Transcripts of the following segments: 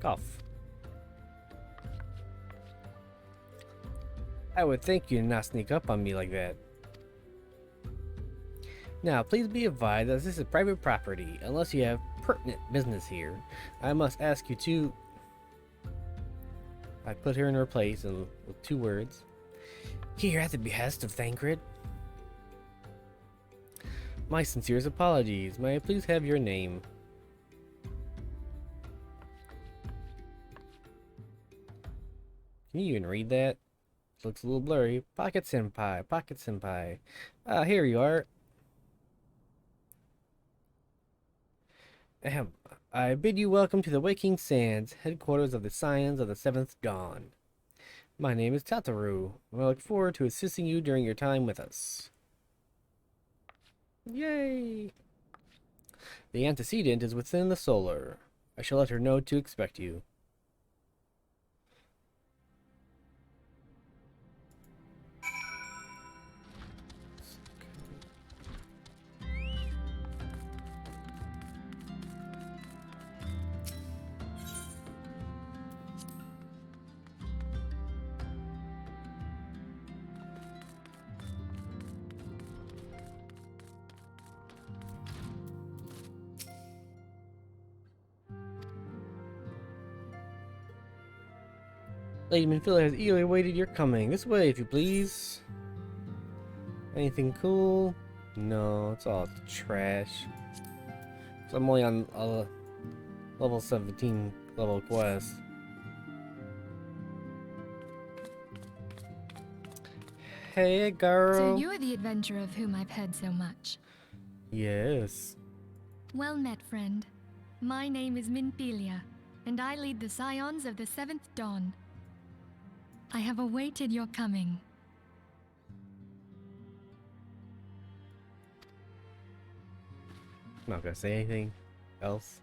Cough. I would thank you to not sneak up on me like that. Now, please be advised that this is private property. Unless you have pertinent business here, I must ask you to... I put her in her place and with 2 words. Here at the behest of Thancred. My sincerest apologies. May I please have your name? Can you even read that? Looks a little blurry. Pocket Senpai, Pocket Senpai. Ah, here you are. Ahem. I bid you welcome to the Waking Sands, headquarters of the Scions of the 7th Dawn. My name is Tataru, and I look forward to assisting you during your time with us. Yay! The antecedent is within the solar. I shall let her know to expect you. Lady Manfilla has eagerly awaited your coming. This way, if you please. Anything cool? No, it's all trash. So I'm only on a level 17 level quest. Hey, girl. So you're the adventurer of whom I've heard so much. Yes. Well met, friend. My name is Minfilia, and I lead the Scions of the 7th Dawn. I have awaited your coming. I'm not gonna say anything else.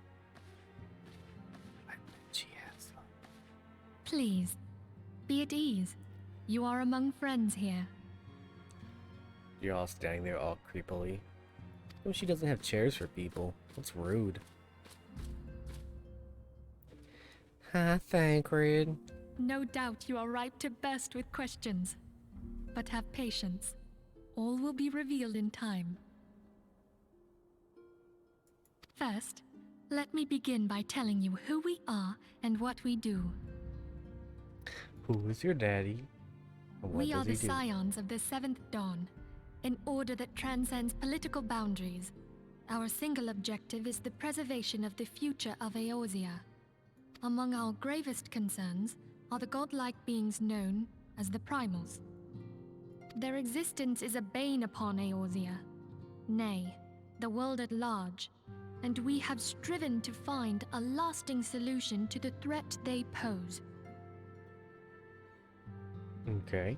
I bet she has. Please, be at ease. You are among friends here. You're all standing there all creepily. Oh, she doesn't have chairs for people. That's rude. Hi, Thancred. No doubt you are ripe to burst with questions. But have patience. All will be revealed in time. First, let me begin by telling you who we are and what we do. Who is your daddy? And what We are the does he do? Scions of the 7th Dawn, an order that transcends political boundaries. Our single objective is the preservation of the future of Eorzea. Among our gravest concerns are the godlike beings known as the Primals. Their existence is a bane upon Eorzea. Nay, the world at large, and we have striven to find a lasting solution to the threat they pose. Okay.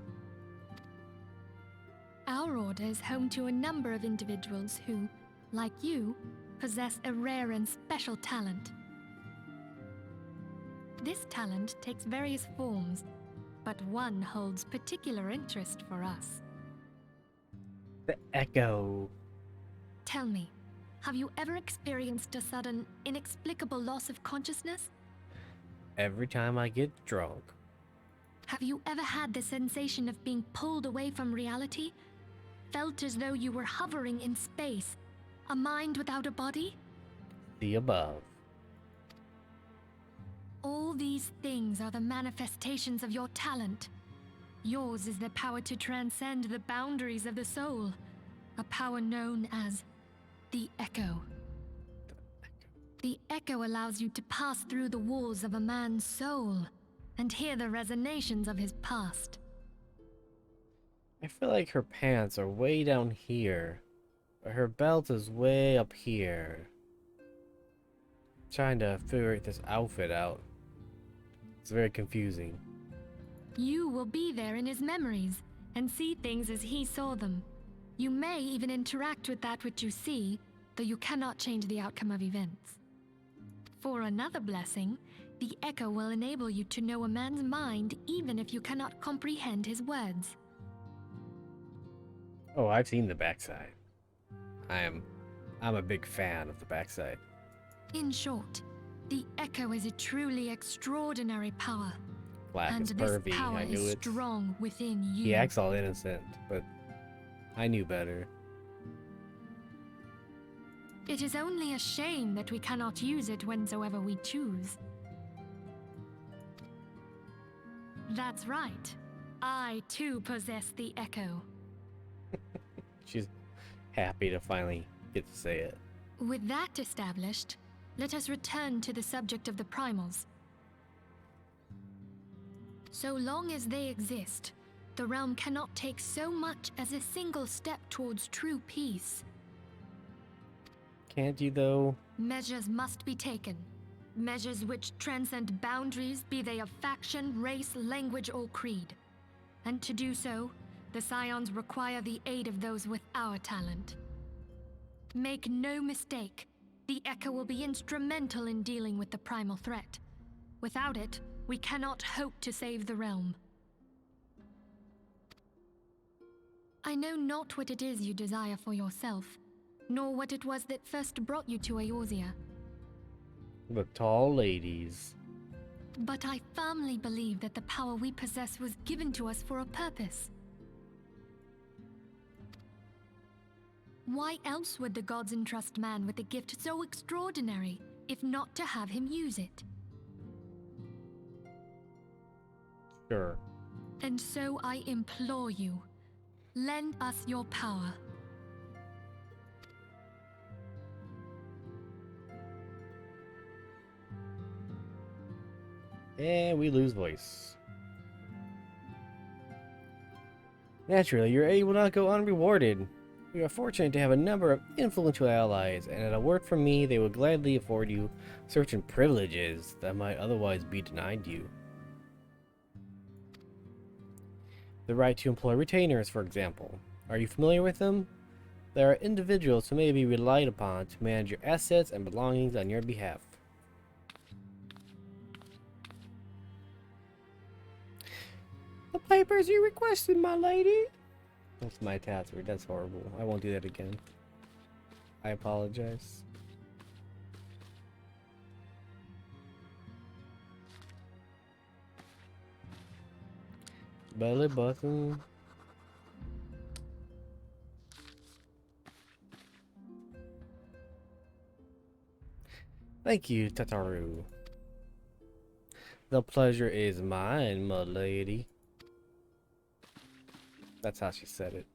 Our order is home to a number of individuals who, like you, possess a rare and special talent. This talent takes various forms, but one holds particular interest for us. The echo. Tell me, have you ever experienced a sudden, inexplicable loss of consciousness? Every time I get drunk. Have you ever had the sensation of being pulled away from reality? Felt as though you were hovering in space, a mind without a body? The above. All these things are the manifestations of your talent. Yours is the power to transcend the boundaries of the soul, a power known as the Echo. The Echo allows you to pass through the walls of a man's soul and hear the resonations of his past. I feel like her pants are way down here, but her belt is way up here. Trying to figure this outfit out. It's very confusing. You will be there in his memories and see things as he saw them. You may even interact with that which you see, though you cannot change the outcome of events. For another blessing, the Echo will enable you to know a man's mind even if you cannot comprehend his words. Oh, I've seen the backside. I'm a big fan of the backside. In short, the Echo is a truly extraordinary power. Black And is this pervy. power I knew is it. strong within you. He acts all innocent, but I knew better. It is only a shame that we cannot use it whensoever we choose. That's right. I too possess the Echo. She's happy to finally get to say it. With that established, let us return to the subject of the primals. So long as they exist, the realm cannot take so much as a single step towards true peace. Can't you, though? Measures must be taken. Measures which transcend boundaries, be they of faction, race, language, or creed. And to do so, the Scions require the aid of those with our talent. Make no mistake, the Echo will be instrumental in dealing with the primal threat. Without it, we cannot hope to save the realm. I know not what it is you desire for yourself, nor what it was that first brought you to Eorzea. The tall ladies. But I firmly believe that the power we possess was given to us for a purpose. Why else would the gods entrust man with a gift so extraordinary, if not to have him use it? Sure. And so I implore you, lend us your power. And we lose voice. Naturally, your aid will not go unrewarded. We are fortunate to have a number of influential allies, and at a word from me, they will gladly afford you certain privileges that might otherwise be denied you. The right to employ retainers, for example. Are you familiar with them? There are individuals who may be relied upon to manage your assets and belongings on your behalf. The papers you requested, my lady. That's my tattoo. That's horrible. I won't do that again. I apologize. Belly button. Thank you, Tataru. The pleasure is mine, my lady. That's how she said it.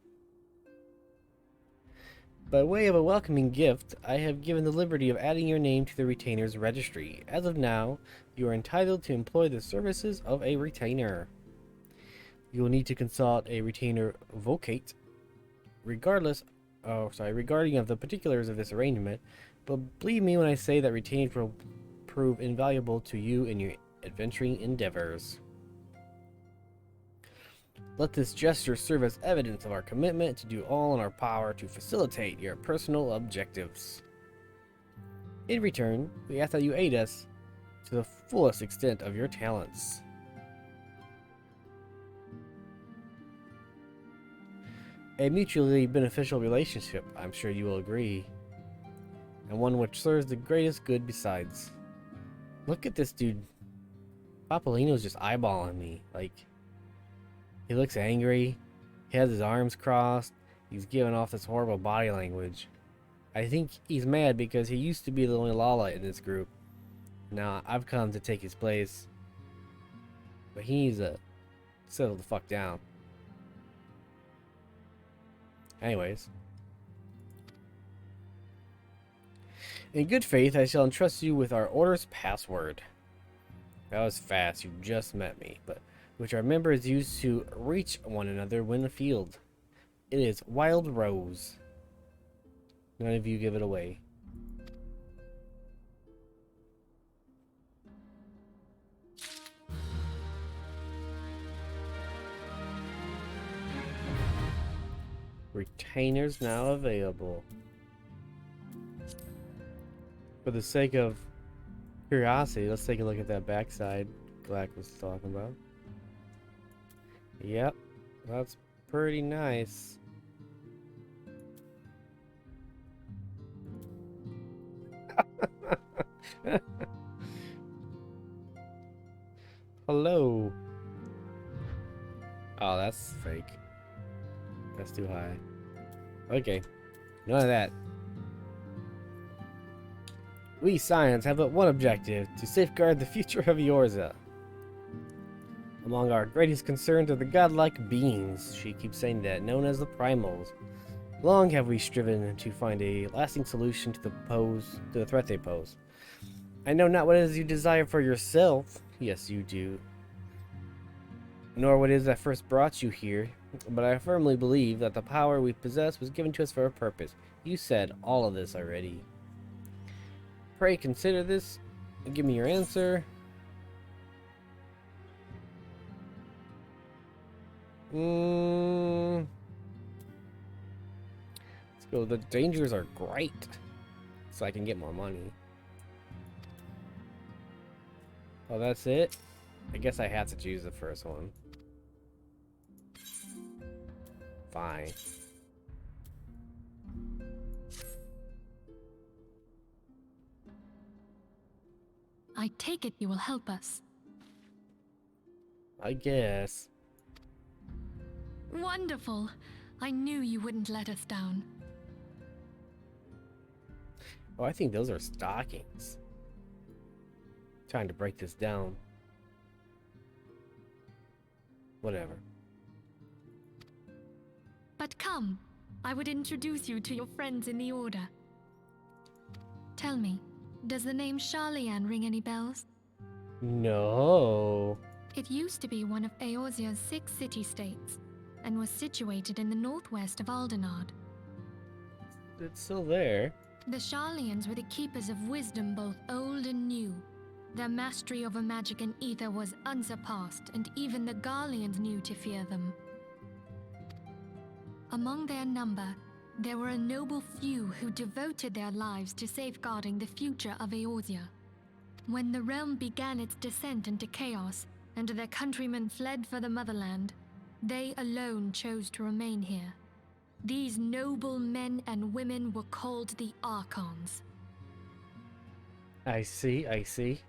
By way of a welcoming gift, I have given the liberty of adding your name to the retainer's registry. As of now, you are entitled to employ the services of a retainer. You will need to consult a retainer vocate, regardless regarding of the particulars of this arrangement, but believe me when I say that retained will prove invaluable to you in your adventuring endeavors. Let this gesture serve as evidence of our commitment to do all in our power to facilitate your personal objectives. In return, we ask that you aid us to the fullest extent of your talents. A mutually beneficial relationship, I'm sure you will agree, and one which serves the greatest good besides. Look at this dude. Papolino's just eyeballing me. Like, he looks angry. He has his arms crossed. He's giving off this horrible body language. I think he's mad because he used to be the only Lala in this group. Now I've come to take his place. But he needs to settle the fuck down. Anyways. In good faith, I shall entrust you with our order's password. That was fast, you just met me, but which our members use to reach one another when afield. It is Wild Rose. None of you give it away. Retainers now available. For the sake of curiosity, let's take a look at that backside Black was talking about. Yep, that's pretty nice. Hello. Oh, that's fake. That's too high. Okay, none of that. We Scions have but one objective, to safeguard the future of Eorzea. Among our greatest concerns are the godlike beings, she keeps saying that, known as the Primals. Long have we striven to find a lasting solution to the threat they pose. I know not what it is you desire for yourself, yes you do, nor what it is that first brought you here, but I firmly believe that the power we possess was given to us for a purpose. You said all of this already. Pray consider this and give me your answer. Let's go. The dangers are great, so I can get more money. Oh, that's it? I guess I had to choose the first one. Fine. I take it you will help us. I guess. Wonderful! I knew you wouldn't let us down. Oh, I think those are stockings. Trying to break this down. Whatever. But come, I would introduce you to your friends in the Order. Tell me, does the name Sharlayan ring any bells? No. It used to be one of Eorzea's 6 city-states, and was situated in the northwest of Aldenard. It's still there. The Sharlayans were the keepers of wisdom both old and new. Their mastery over magic and ether was unsurpassed, and even the Garleans knew to fear them. Among their number, there were a noble few who devoted their lives to safeguarding the future of Eorzea. When the realm began its descent into chaos, and their countrymen fled for the motherland, they alone chose to remain here. These noble men and women were called the Archons. I see, I see.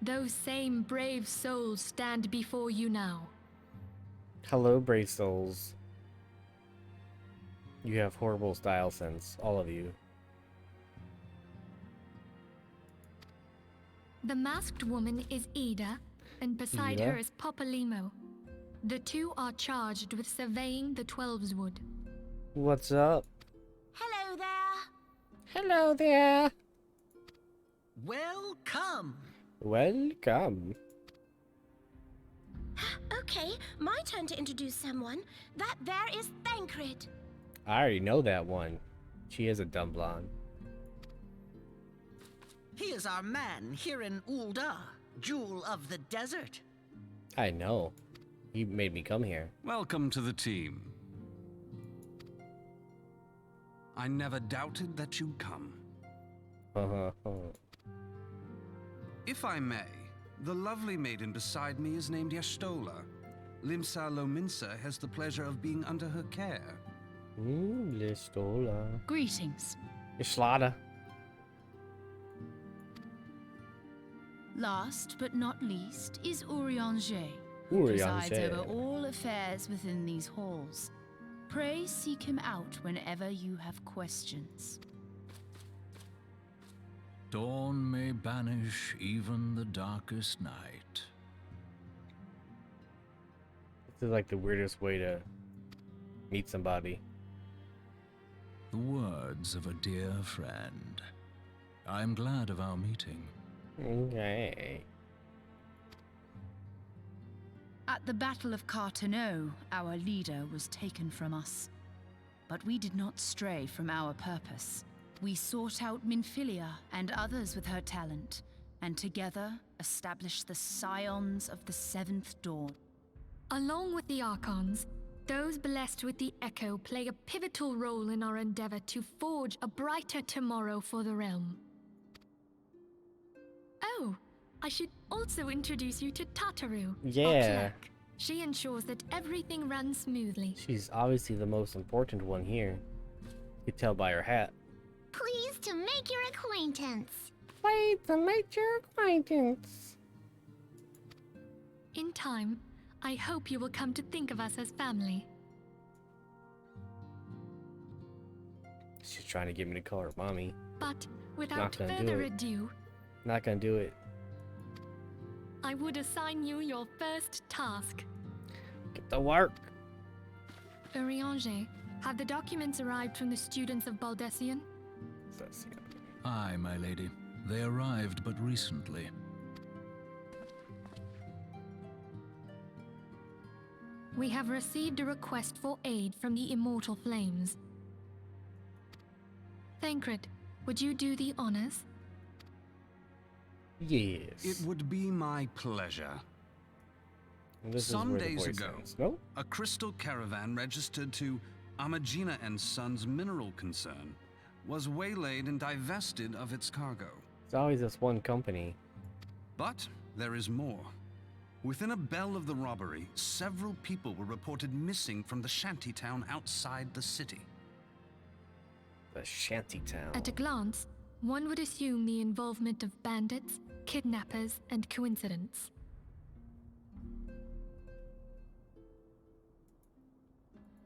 Those same brave souls stand before you now. Hello, brave souls. You have horrible style sense, all of you. The masked woman is Ida, and beside Ida? her is Popolimo. The two are charged with surveying the Twelveswood. What's up? Hello there. Hello there. Welcome. Welcome. Okay, my turn to introduce someone. That there is Thancred. I already know that one. She is a dumb blonde. He is our man here in Ulda, Jewel of the Desert. I know. He made me come here. Welcome to the team. I never doubted that you'd come. If I may, the lovely maiden beside me is named Yastola. Limsa Lominsa has the pleasure of being under her care. Listola. Greetings. Islada. Last but not least is Urianger, who presides over all affairs within these halls. Pray seek him out whenever you have questions. Dawn may banish even the darkest night. This is like the weirdest way to meet somebody. The words of a dear friend. I am glad of our meeting. Okay. At the Battle of Carteneau, our leader was taken from us. But we did not stray from our purpose. We sought out Minfilia and others with her talent, and together established the Scions of the Seventh Dawn. Along with the Archons, those blessed with the Echo play a pivotal role in our endeavor to forge a brighter tomorrow for the realm. Oh, I should also introduce you to Tataru. Yeah. our clerk. She ensures that everything runs smoothly. She's obviously the most important one here. You can tell by her hat. Pleased to make your acquaintance. Pleased to make your acquaintance. In time, I hope you will come to think of us as family. She's trying to get me to call her mommy. But without gonna do further it. ado, Not gonna do it. I would assign you your first task. Get to work. Urianger, have the documents arrived from the students of Baldessian? Aye, my lady. They arrived but recently. We have received a request for aid from the Immortal Flames. Thancred, would you do the honors? Yes. It would be my pleasure. And this is Some where the days voice ago, ends. No? a crystal caravan registered to Amagina and Sons mineral concern was waylaid and divested of its cargo. It's always this one company. But there is more. Within a bell of the robbery, several people were reported missing from the shantytown outside the city. The shantytown. At a glance, one would assume the involvement of bandits, kidnappers, and coincidence.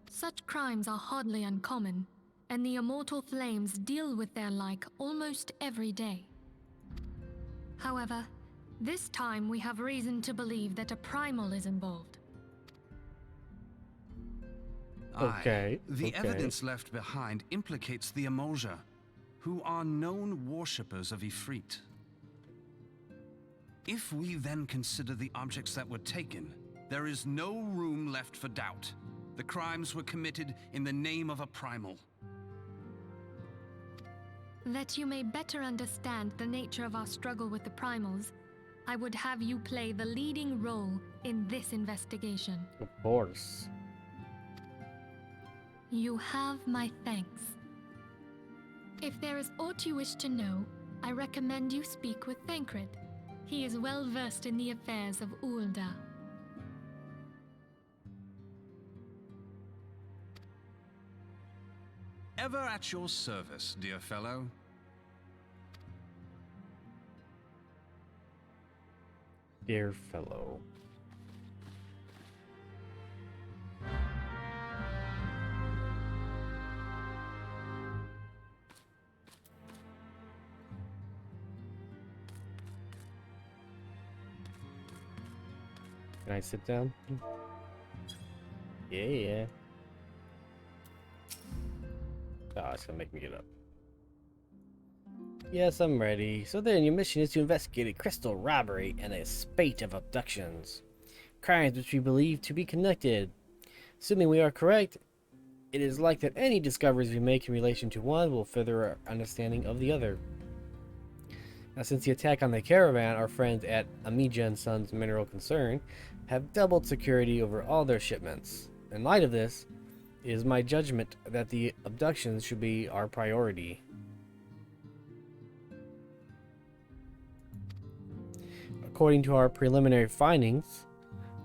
Such crimes are hardly uncommon, and the Immortal Flames deal with their like almost every day. However, this time we have reason to believe that a primal is involved. Okay, The okay. evidence left behind implicates the Emolja, who are known worshippers of Ifrit. If we then consider the objects that were taken, there is no room left for doubt. The crimes were committed in the name of a primal. That you may better understand the nature of our struggle with the primals, I would have you play the leading role in this investigation. Of course. You have my thanks. If there is aught you wish to know, I recommend you speak with Thancred. He is well versed in the affairs of Ulda. Ever at your service, dear fellow. Dear fellow. Can I sit down? Yeah. Oh, it's gonna make me get up. Yes, I'm ready. So then, your mission is to investigate a crystal robbery and a spate of abductions. Crimes which we believe to be connected. Assuming we are correct, It is like that any discoveries we make in relation to one will further our understanding of the other. Now, since the attack on the caravan, our friends at Amiga & Sons Mineral Concern have doubled security over all their shipments. In light of this, it is my judgment that the abductions should be our priority. According to our preliminary findings,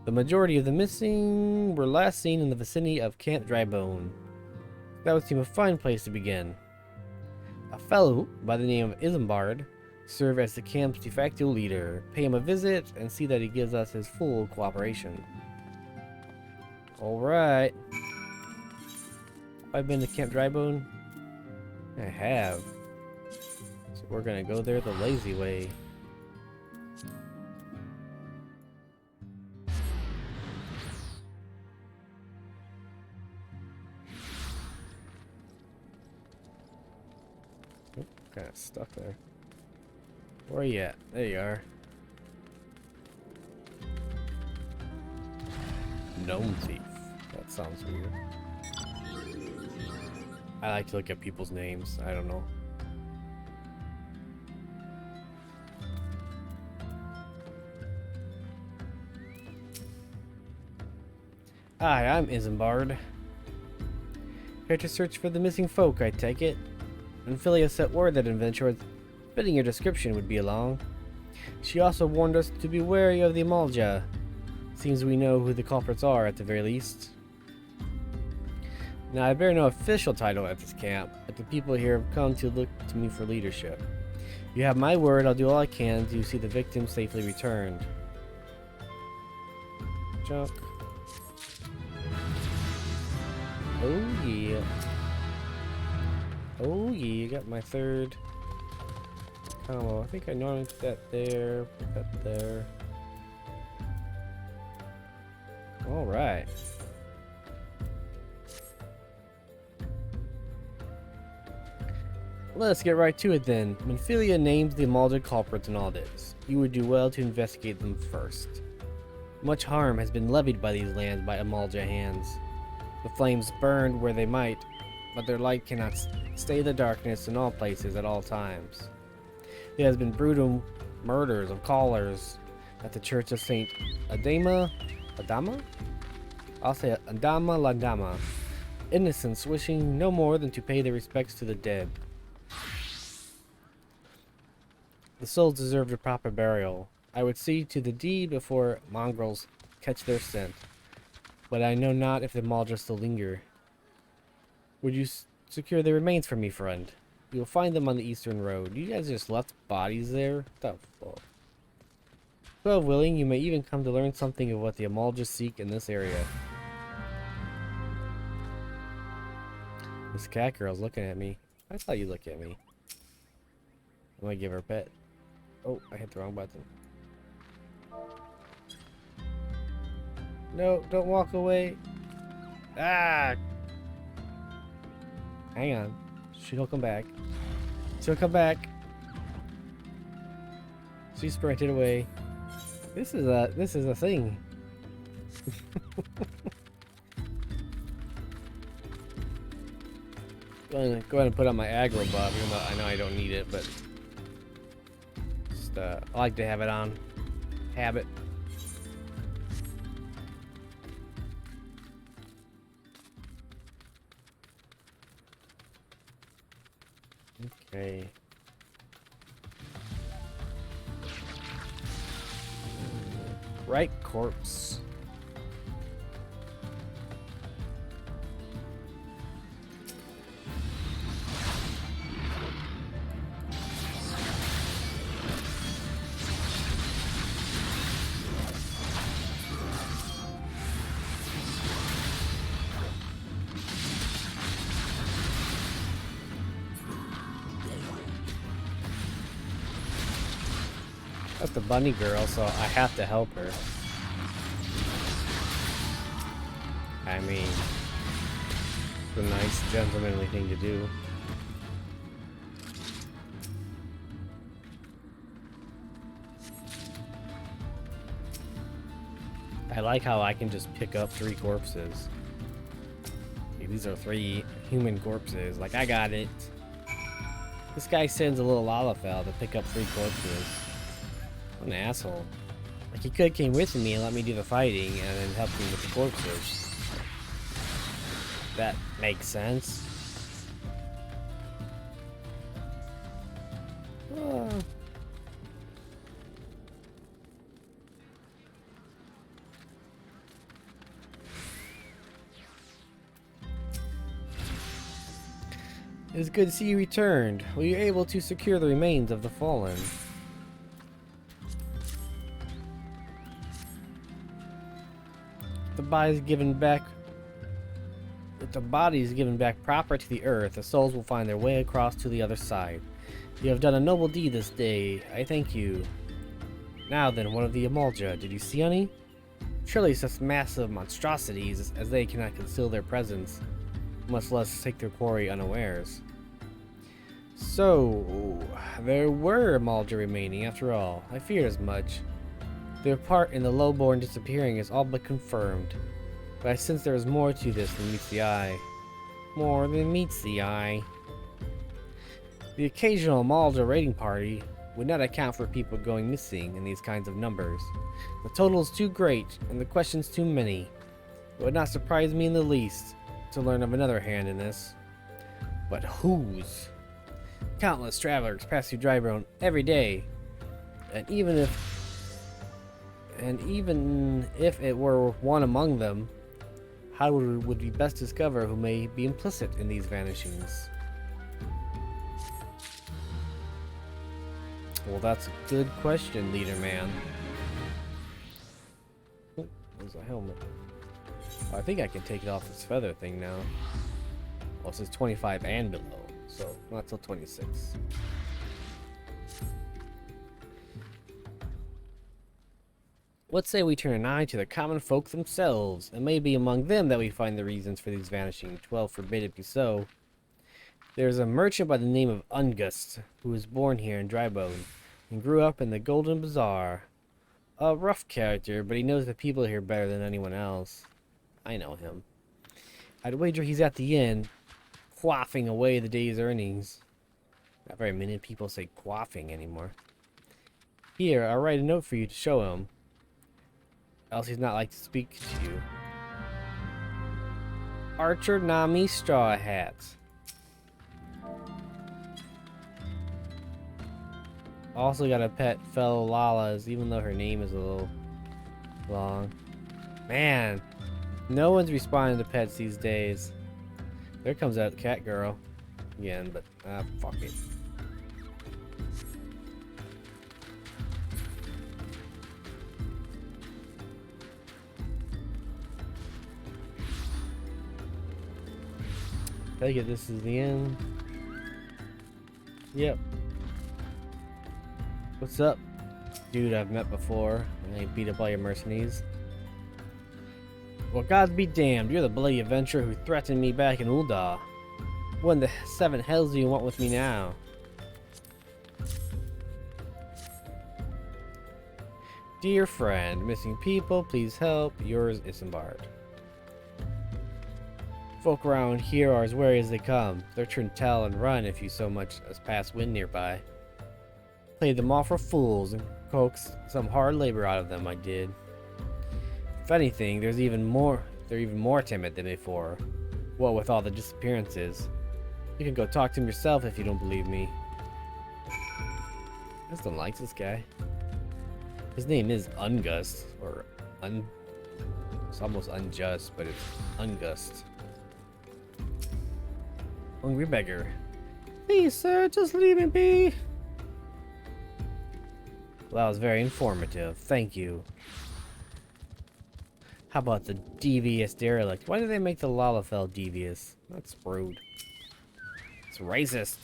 the majority of the missing were last seen in the vicinity of Camp Drybone. That would seem a fine place to begin. A fellow by the name of Isambard serve as the camp's de facto leader, pay him a visit, and see that he gives us his full cooperation. Alright. I've been to Camp Drybone? I have. So we're gonna go there the lazy way. Oh, kind of stuck there. Where are you at? There you are. Gnome thief. That sounds weird. I like to look at people's names. I don't know. Hi, I'm Isambard. Here to search for the missing folk, I take it. And Philia sent word that adventurers fitting your description would be along. She also warned us to be wary of the Amalja. Seems we know who the culprits are at the very least. Now, I bear no official title at this camp, but the people here have come to look to me for leadership. You have my word, I'll do all I can to see the victim safely returned. Junk. Oh yeah. Oh yeah, got my third combo. I think I normally put that there, put that there. Alright. Let's get right to it then. Minfilia names the Amalja culprits in all this. You would do well to investigate them first. Much harm has been levied by these lands by Amalja hands. The flames burned where they might, but their light cannot stay the darkness in all places at all times. There has been brutal murders of callers at the Church of Saint Adama? I'll say Adama Ladama. Innocents wishing no more than to pay their respects to the dead. The souls deserved a proper burial. I would see to the deed before mongrels catch their scent. But I know not if the Amalja still linger. Would you secure their remains for me, friend? You will find them on the eastern road. You guys just left bodies there? What the fuck? Well, willing, you may even come to learn something of what the Amalja seek in this area. This cat girl's looking at me. I thought you'd look at me. I'm gonna give her a pet. Oh, I hit the wrong button. No, don't walk away. Ah! Hang on. She'll come back. She'll come back. She sprinted away. This is a thing. Go ahead and put on my aggro buff, even though I know I don't need it, but just I like to have it on. Habit. Okay. Right corpse. That's the bunny girl, so I have to help her. I mean, it's a nice gentlemanly thing to do. I like how I can just pick up 3 corpses. these are 3 human corpses. Like, I got it. This guy sends a little Lalafell to pick up 3 corpses. What an asshole. Like, he could came with me and let me do the fighting and then help me with the corpses. That makes sense. It's good to see you returned. Were you able to secure the remains of the fallen? The bodies given back. With the bodies given back proper to the earth, the souls will find their way across to the other side. You have done a noble deed this day. I thank you. Now then, one of the Amalja, did you see any? Surely such massive monstrosities, as they cannot conceal their presence, much less take their quarry unawares. So, there were Amalja remaining after all. I feared as much. Their part in the lowborn disappearing is all but confirmed. But I sense there is more to this than meets the eye. More than meets the eye. The occasional Amalja raiding party would not account for people going missing in these kinds of numbers. The total is too great, and the questions too many. It would not surprise me in the least to learn of another hand in this. But whose? Countless travelers pass through Drybone every day, and even if it were one among them, how would we best discover who may be implicit in these vanishings? Well, that's a good question, leader man. Oh, there's a helmet. Oh, I think I can take it off this feather thing now. Well, it says 25 and below, so not till 26. Let's say we turn an eye to the common folk themselves. It may be among them that we find the reasons for these vanishing. 12 forbid it be so. There's a merchant by the name of Ungust, who was born here in Drybone, and grew up in the Golden Bazaar. A rough character, but he knows the people here better than anyone else. I know him. I'd wager he's at the inn, quaffing away the day's earnings. Not very many people say quaffing anymore. Here, I'll write a note for you to show him. Else he's not like to speak to you. Archer Nami Straw Hats. Also got a pet fellow Lala's, even though her name is a little long. Man, no one's responding to pets these days. There comes that cat girl again, but fuck it. Take it, this is the end. Yep. What's up? Dude I've met before, and I beat up all your mercenaries. Well, God be damned, you're the bloody adventurer who threatened me back in Ul'dah. What in the 7 hells do you want with me now? Dear friend, missing people, please help. Yours, Isambard. Folk around here are as wary as they come. They're turned to tell and run if you so much as pass wind nearby. Played them all for fools and coaxed some hard labor out of them, I did. If anything, they're even more timid than before. What with all the disappearances. You can go talk to him yourself if you don't believe me. I just don't like this guy. His name is Ungust, or it's almost unjust, but it's Ungust. Hungry beggar. Please, sir, just leave me be. Well, that was very informative. Thank you. How about the devious derelict? Why do they make the Lalafell devious? That's rude. It's racist.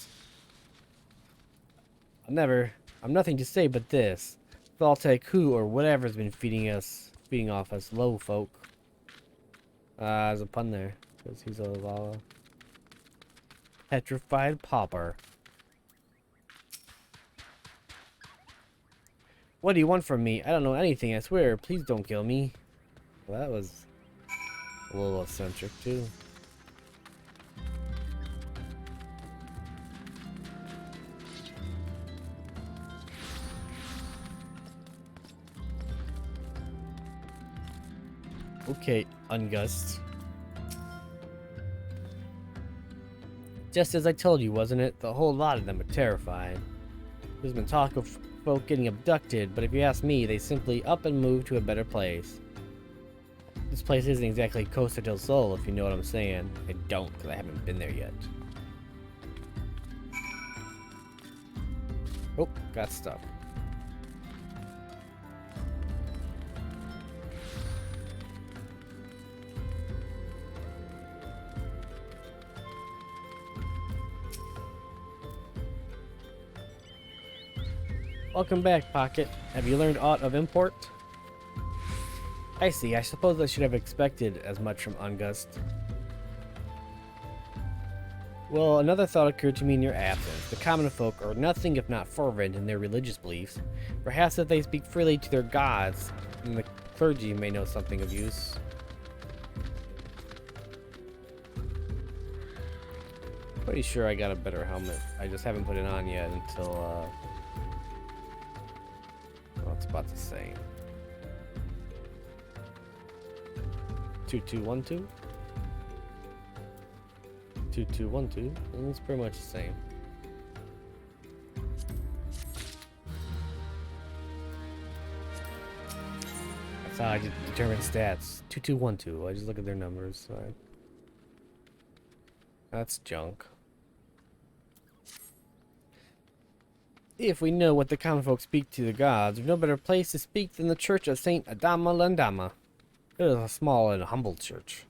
I'm nothing to say but this. Thaltek who or whatever's been feeding off us low folk. There's a pun there. Because he's a Lala. Petrified pauper. What do you want from me? I don't know anything, I swear. Please don't kill me. Well, that was a little eccentric, too. Okay, Ungust. Just as I told you, wasn't it? The whole lot of them are terrified. There's been talk of folk getting abducted, but if you ask me, they simply up and move to a better place. This place isn't exactly Costa del Sol, if you know what I'm saying. I don't, because I haven't been there yet. Oh, got stuff. Welcome back, Pocket. Have you learned aught of import? I see. I suppose I should have expected as much from Ungust. Well, another thought occurred to me in your absence. The common folk are nothing if not fervent in their religious beliefs. Perhaps if they speak freely to their gods, then the clergy may know something of use. Pretty sure I got a better helmet. I just haven't put it on yet until, well, it's about the same. 2212? 2212, and it's pretty much the same. That's how I determine stats. 2212. I just look at their numbers. That's junk. If we know what the common folk speak to the gods, we've no better place to speak than the church of Saint Adama Landama. It is a small and humble church,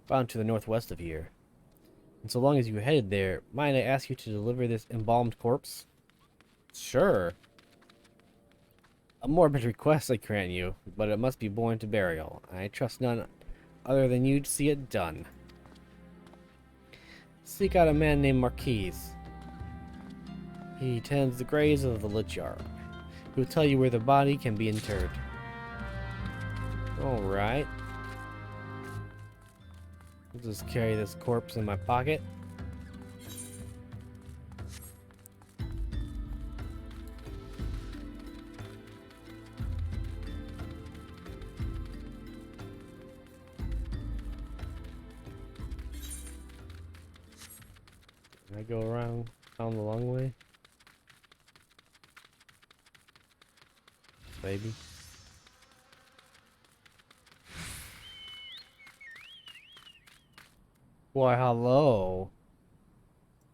found to the northwest of here. And so long as you headed there, might I ask you to deliver this embalmed corpse? Sure. A morbid request I grant you, but it must be borne to burial. I trust none other than you to see it done. Seek out a man named Marquise. He tends the graves of the Lich Yard. He will tell you where the body can be interred. Alright. I'll just carry this corpse in my pocket. Can I go around down the long way? Maybe. Why, hello.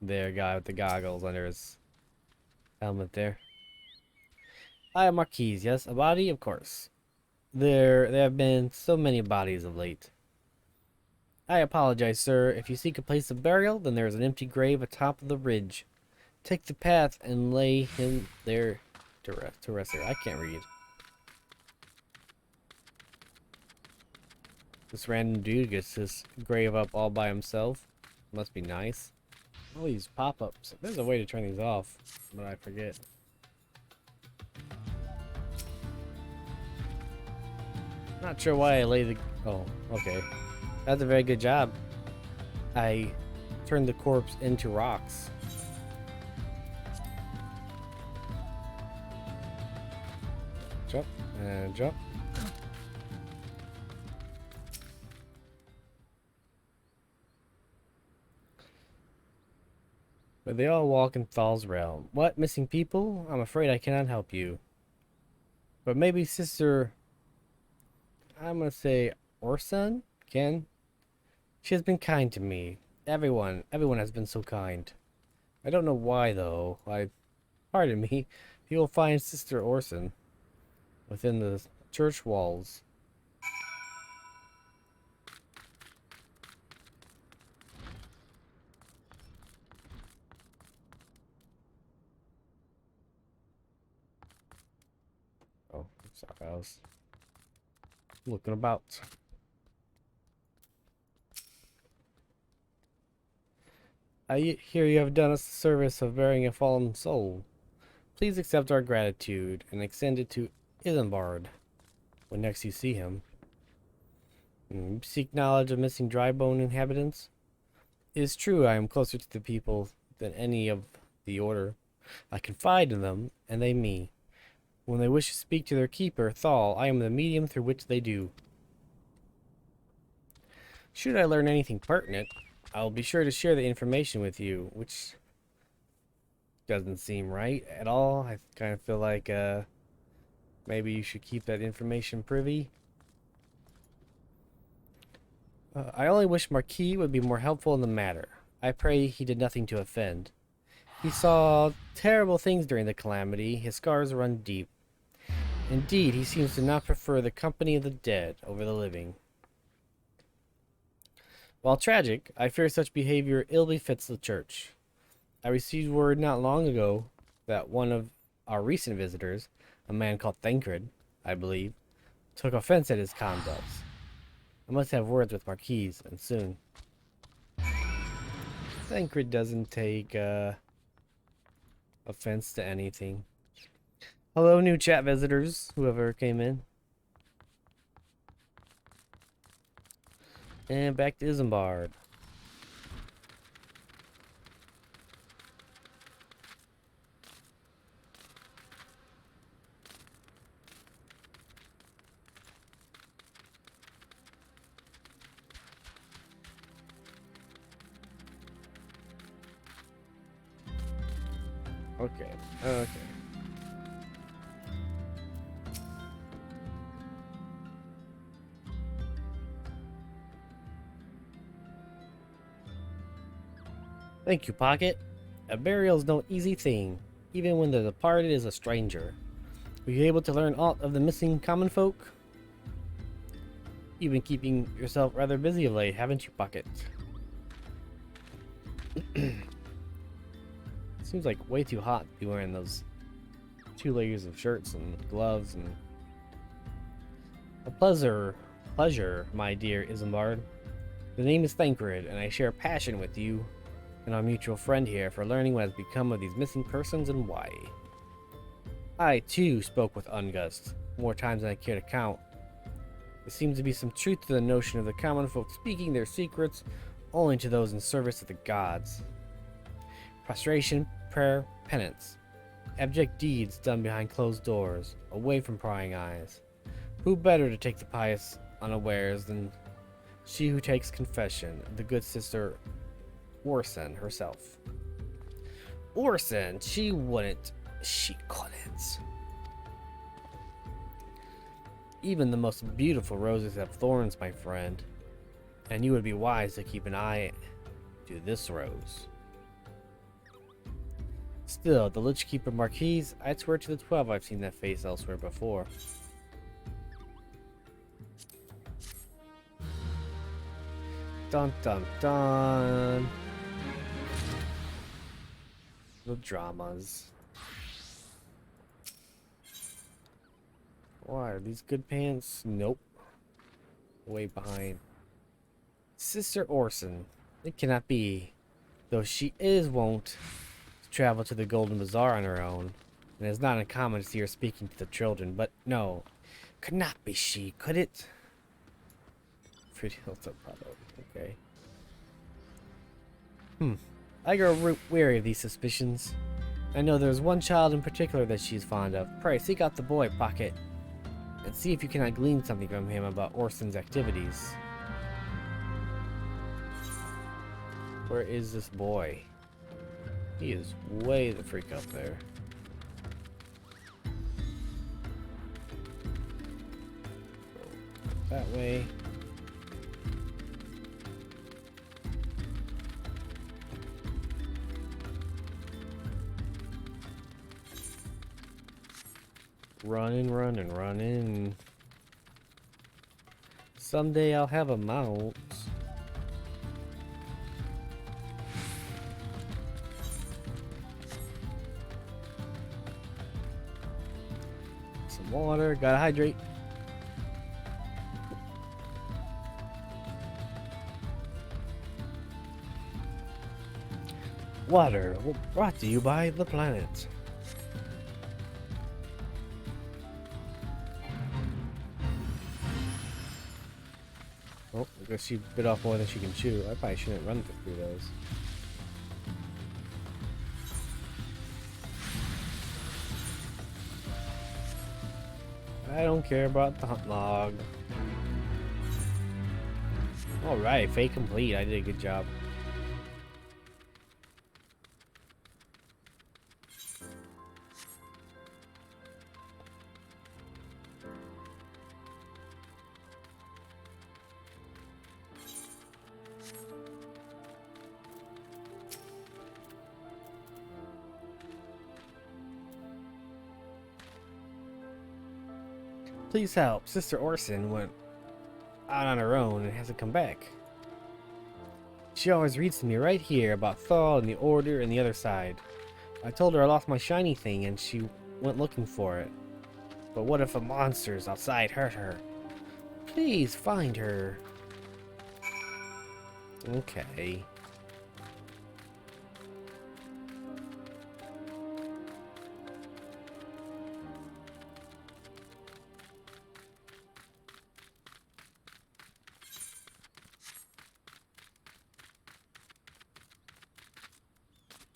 There, guy with the goggles under his helmet there. I am Marquise, yes, a body, of course. There have been so many bodies of late. I apologize, sir. If you seek a place of burial, then there is an empty grave atop of the ridge. Take the path and lay him there to rest there. I can't read. This random dude gets this grave up all by himself. Must be nice. All these pop-ups. There's a way to turn these off, but I forget. Not sure why I lay the... Oh, okay. That's a very good job. I turned the corpse into rocks. Jump and jump. But they all walk in Thal's realm. What? Missing people? I'm afraid I cannot help you. But maybe Sister... I'm gonna say Orson can. She has been kind to me. Everyone has been so kind. I don't know why though. Pardon me. You will find Sister Orson within the church walls. Oh, sorry, I was looking about. I hear you have done us the service of burying a fallen soul. Please accept our gratitude and extend it to Isambard when next you see him. Seek knowledge of missing dry bone inhabitants? It is true I am closer to the people than any of the order. I confide in them, and they me. When they wish to speak to their keeper, Thal, I am the medium through which they do. Should I learn anything pertinent, I'll be sure to share the information with you, which doesn't seem right at all. I kind of feel like maybe you should keep that information privy. I only wish Marquis would be more helpful in the matter. I pray he did nothing to offend. He saw terrible things during the calamity. His scars run deep. Indeed, he seems to not prefer the company of the dead over the living. While tragic, I fear such behavior ill befits the church. I received word not long ago that one of our recent visitors, a man called Thancred, I believe, took offense at his conduct. I must have words with Marquis, and soon. Thancred doesn't take offense to anything. Hello, new chat visitors, whoever came in. And back to Isambard. Okay, okay. Thank you, Pocket. A burial is no easy thing, even when the departed is a stranger. Were you able to learn aught of the missing common folk? You've been keeping yourself rather busy of late, haven't you, Pocket? Seems like way too hot to be wearing those 2 layers of shirts and gloves and... A pleasure, my dear Isambard. The name is Thancred, and I share passion with you and our mutual friend here for learning what has become of these missing persons and why. I, too, spoke with Ungust, more times than I care to count. There seems to be some truth to the notion of the common folk speaking their secrets only to those in service of the gods. Prostration, prayer, penance. Abject deeds done behind closed doors, away from prying eyes. Who better to take the pious unawares than she who takes confession, the good sister Orson herself. Orson, she wouldn't. She couldn't. Even the most beautiful roses have thorns, my friend. And you would be wise to keep an eye to this rose. Still, the Lich Keeper Marquis, I'd swear to the 12 I've seen that face elsewhere before. Dun dun dun. The dramas. Why are these good pants? Nope. Way behind. Sister Orson. It cannot be. Though she is wont to travel to the Golden Bazaar on her own. And it's not uncommon to see her speaking to the children. But no. Could not be she, could it? Pretty Hilltop product. Okay. I grow weary of these suspicions. I know there's one child in particular that she's fond of. Pray, seek out the boy, Pocket, and see if you cannot glean something from him about Orson's activities. Where is this boy? He is way the freak up there. That way. Running, running, running. Someday I'll have a mount. Some water, gotta hydrate. Water brought to you by the planet. Oh, I guess she bit off more than she can chew. I probably shouldn't run through those. I don't care about the hunt log. Alright, fate complete. I did a good job. Please help. Sister Orson went out on her own and hasn't come back. She always reads to me right here about Thal and the Order and the other side. I told her I lost my shiny thing and she went looking for it. But what if the monsters outside hurt her? Please find her. Okay.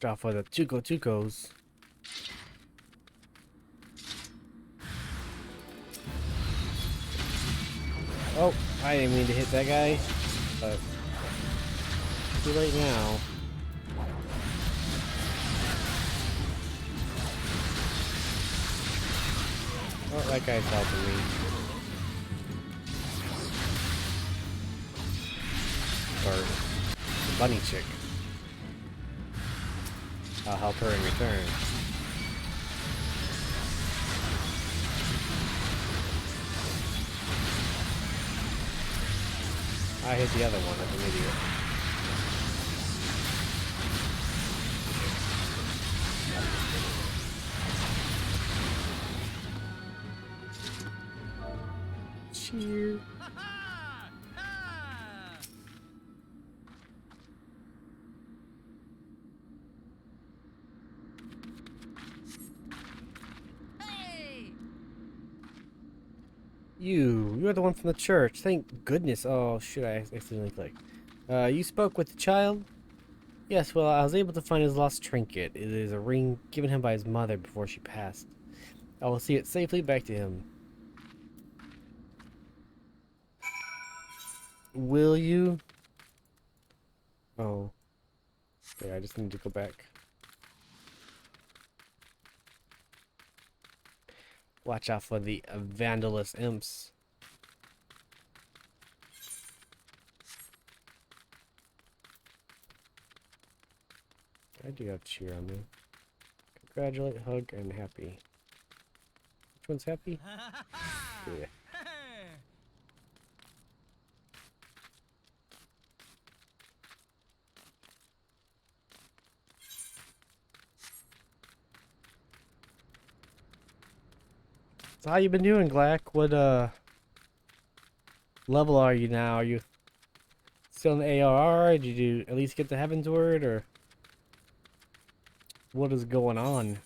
Drop for the Chukos. Oh, I didn't mean to hit that guy, but too late now. Oh, that guy's helping me. Or the bunny chick. I'll help her in return. I hit the other one as an idiot. Cheer. You're the one from the church. Thank goodness. Oh, shit, I accidentally clicked. You spoke with the child? Yes, well, I was able to find his lost trinket. It is a ring given him by his mother before she passed. I will see it safely back to him. Will you? Oh. Okay, I just need to go back. Watch out for the vandalous imps. I do have cheer on me. Congratulate, hug, and happy. Which one's happy? Yeah. So how you been doing, Glack? What level are you now? Are you still in the ARR? Did you at least get to Heaven's Word, or what is going on?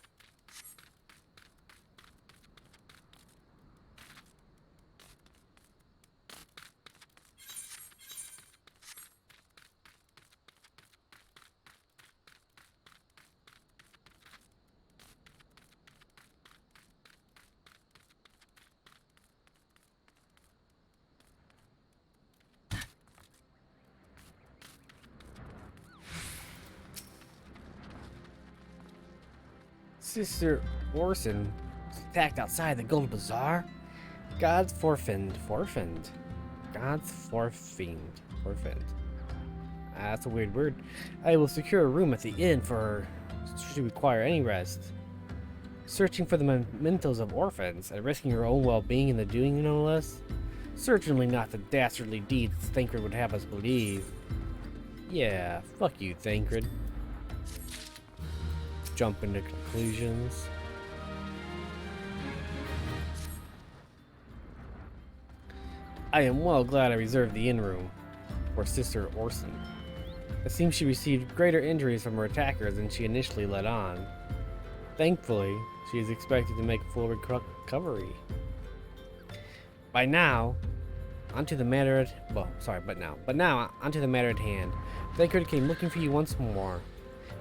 Sister Orson was attacked outside the Gold Bazaar. God's forfend. God's forfend. That's a weird word. I will secure a room at the inn for her should she require any rest. Searching for the mementos of orphans and risking her own well-being in the doing, no less. Certainly not the dastardly deeds Thancred would have us believe. Yeah, fuck you, Thancred. Jump into conclusions. I am well glad I reserved the inn room for Sister Orson. It seems she received greater injuries from her attackers than she initially let on. Thankfully, she is expected to make a full recovery. Now, onto the matter at hand. Thancred came looking for you once more.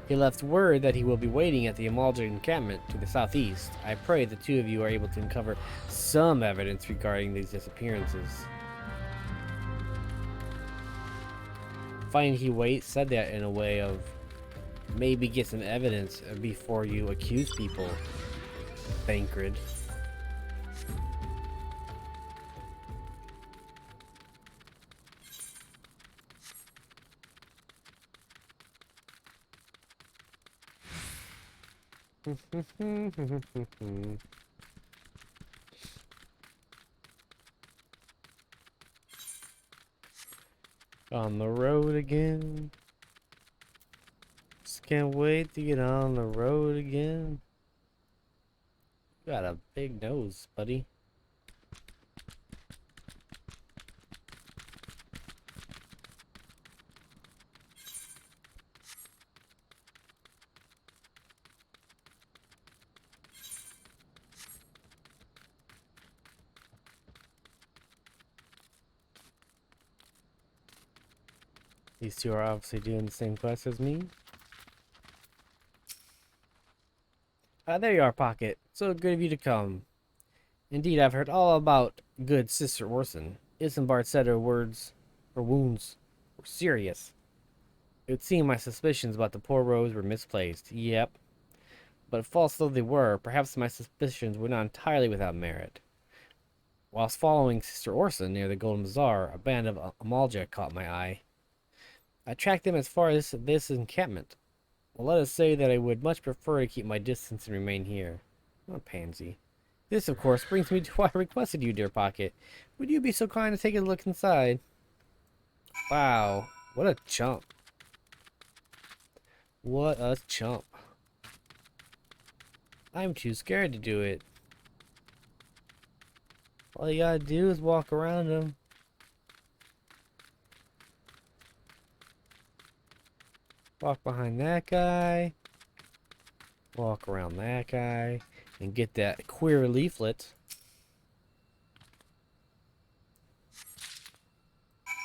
He left word that he will be waiting at the Amalja encampment to the southeast. I pray the two of you are able to uncover some evidence regarding these disappearances. find he said that in a way of maybe get some evidence before you accuse people. Thancred. On the road again. Just can't wait to get on the road again. You got a big nose, buddy. These two are obviously doing the same quest as me. Ah, there you are, Pocket. So good of you to come. Indeed, I've heard all about good Sister Orson. Isambard said her wounds were serious. It would seem my suspicions about the poor Rose were misplaced. Yep. But false though they were, perhaps my suspicions were not entirely without merit. Whilst following Sister Orson near the Golden Bazaar, a band of Amalja caught my eye. I tracked them as far as this encampment. Well, let us say that I would much prefer to keep my distance and remain here. Oh, pansy. This, of course, brings me to why I requested you, dear Pocket. Would you be so kind to take a look inside? Wow, what a chump. What a chump. I'm too scared to do it. All you gotta do is walk around him. Walk behind that guy. Walk around that guy. And get that queer leaflet.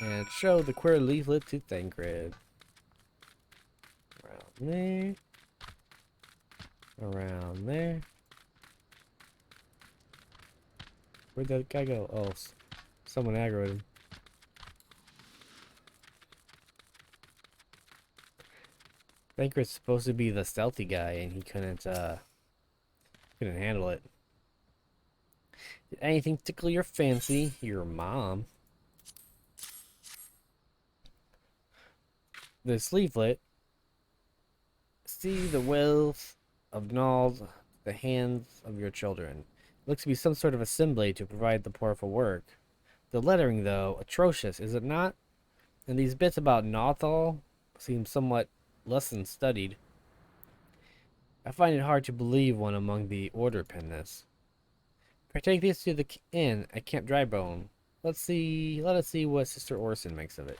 And show the queer leaflet to Thancred. Around there. Around there. Where'd that guy go? Oh, someone aggroed him. Thancred's supposed to be the stealthy guy, and he couldn't handle it. Did anything tickle your fancy? Your mom. This leaflet. See the wealth of knowledge, the hands of your children. It looks to be some sort of assembly to provide the poor for work. The lettering, though, atrocious, is it not? And these bits about Nothal seem somewhat less than studied. I find it hard to believe one among the order penned this. Take this to the inn at Camp Drybone. Let us see what Sister Orson makes of it.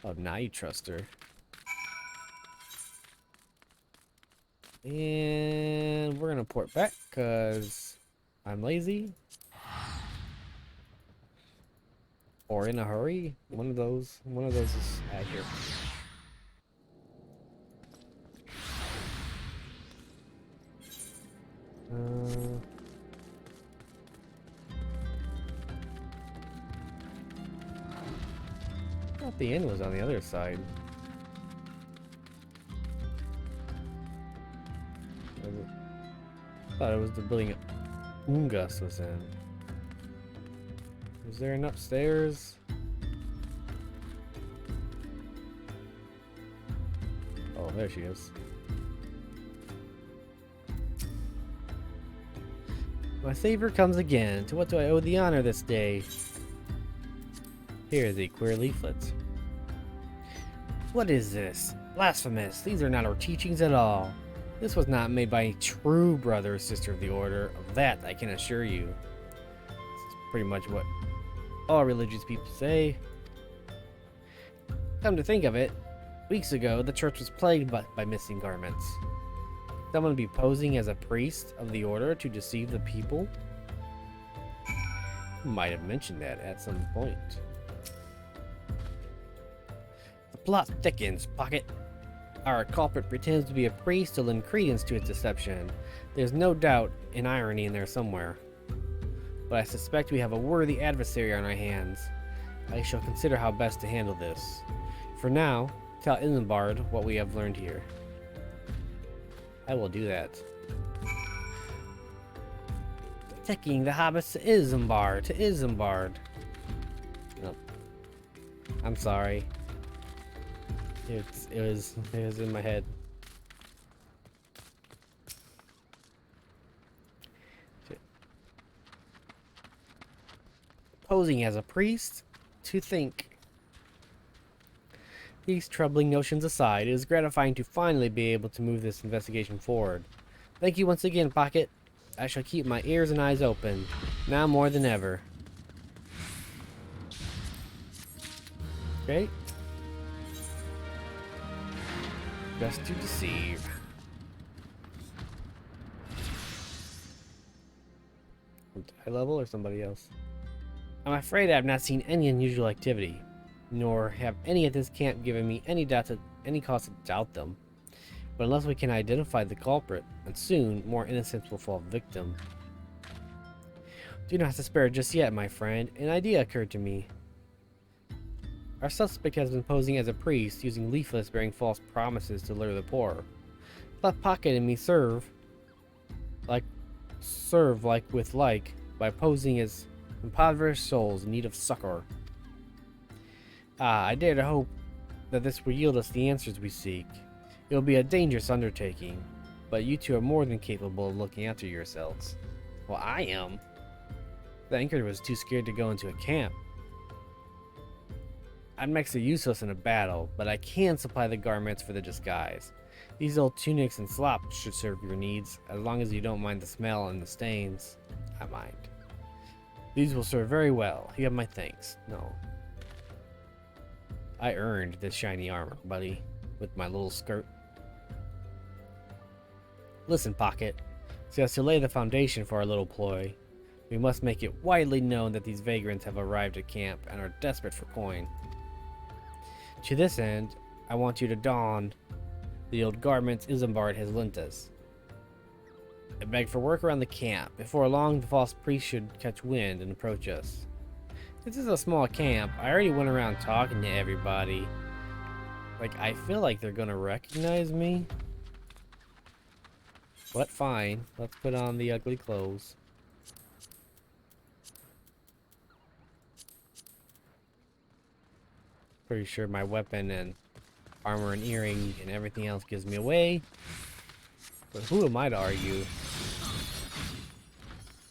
Oh, now you trust her. And we're gonna port back because I'm lazy. Or in a hurry. One of those is accurate. I thought the end was on the other side. I thought it was the building Ungus was in. Was there an upstairs? Oh, there she is. My savior comes again. To what do I owe the honor this day? Here are the queer leaflets. What is this? Blasphemous. These are not our teachings at all. This was not made by a true brother or sister of the order. Of that I can assure you. This is pretty much what all religious people say. Come to think of it, weeks ago the church was plagued by missing garments. Someone be posing as a priest of the order to deceive the people? Might have mentioned that at some point. The plot thickens, Pocket. Our culprit pretends to be a priest to lend credence to its deception. There's no doubt an irony in there somewhere. But I suspect we have a worthy adversary on our hands. I shall consider how best to handle this. For now, tell Isambard what we have learned here. I will do that. Taking the hobbits to Isambard. Nope. I'm sorry. It was in my head. Posing as a priest? To think. These troubling notions aside, it is gratifying to finally be able to move this investigation forward. Thank you once again, Pocket. I shall keep my ears and eyes open, now more than ever. Okay. Just to deceive. High level or somebody else? I'm afraid I have not seen any unusual activity, nor have any at this camp given me any cause to doubt them. But unless we can identify the culprit, and soon more innocents will fall victim. Do not despair just yet, my friend. An idea occurred to me. Our suspect has been posing as a priest, using leaflets bearing false promises to lure the poor. Let Pocket and me serve like with like by posing as impoverished souls in need of succor. I dare to hope that this will yield us the answers we seek. It will be a dangerous undertaking, but you two are more than capable of looking after yourselves. Well, I am. The anchor was too scared to go into a camp. I'd make it useless in a battle, but I can supply the garments for the disguise. These old tunics and slops should serve your needs, as long as you don't mind the smell and the stains. I mind. These will serve very well. You have my thanks. No. I earned this shiny armor, buddy, with my little skirt. Listen, Pocket. So as to lay the foundation for our little ploy, we must make it widely known that these vagrants have arrived at camp and are desperate for coin. To this end, I want you to don the old garments Isambard has lent us. I beg for work around the camp. Before long, the false priest should catch wind and approach us. This is a small camp. I already went around talking to everybody. Like, I feel like they're gonna recognize me. But fine, let's put on the ugly clothes. Pretty sure my weapon and armor and earring and everything else gives me away. But who am I to argue?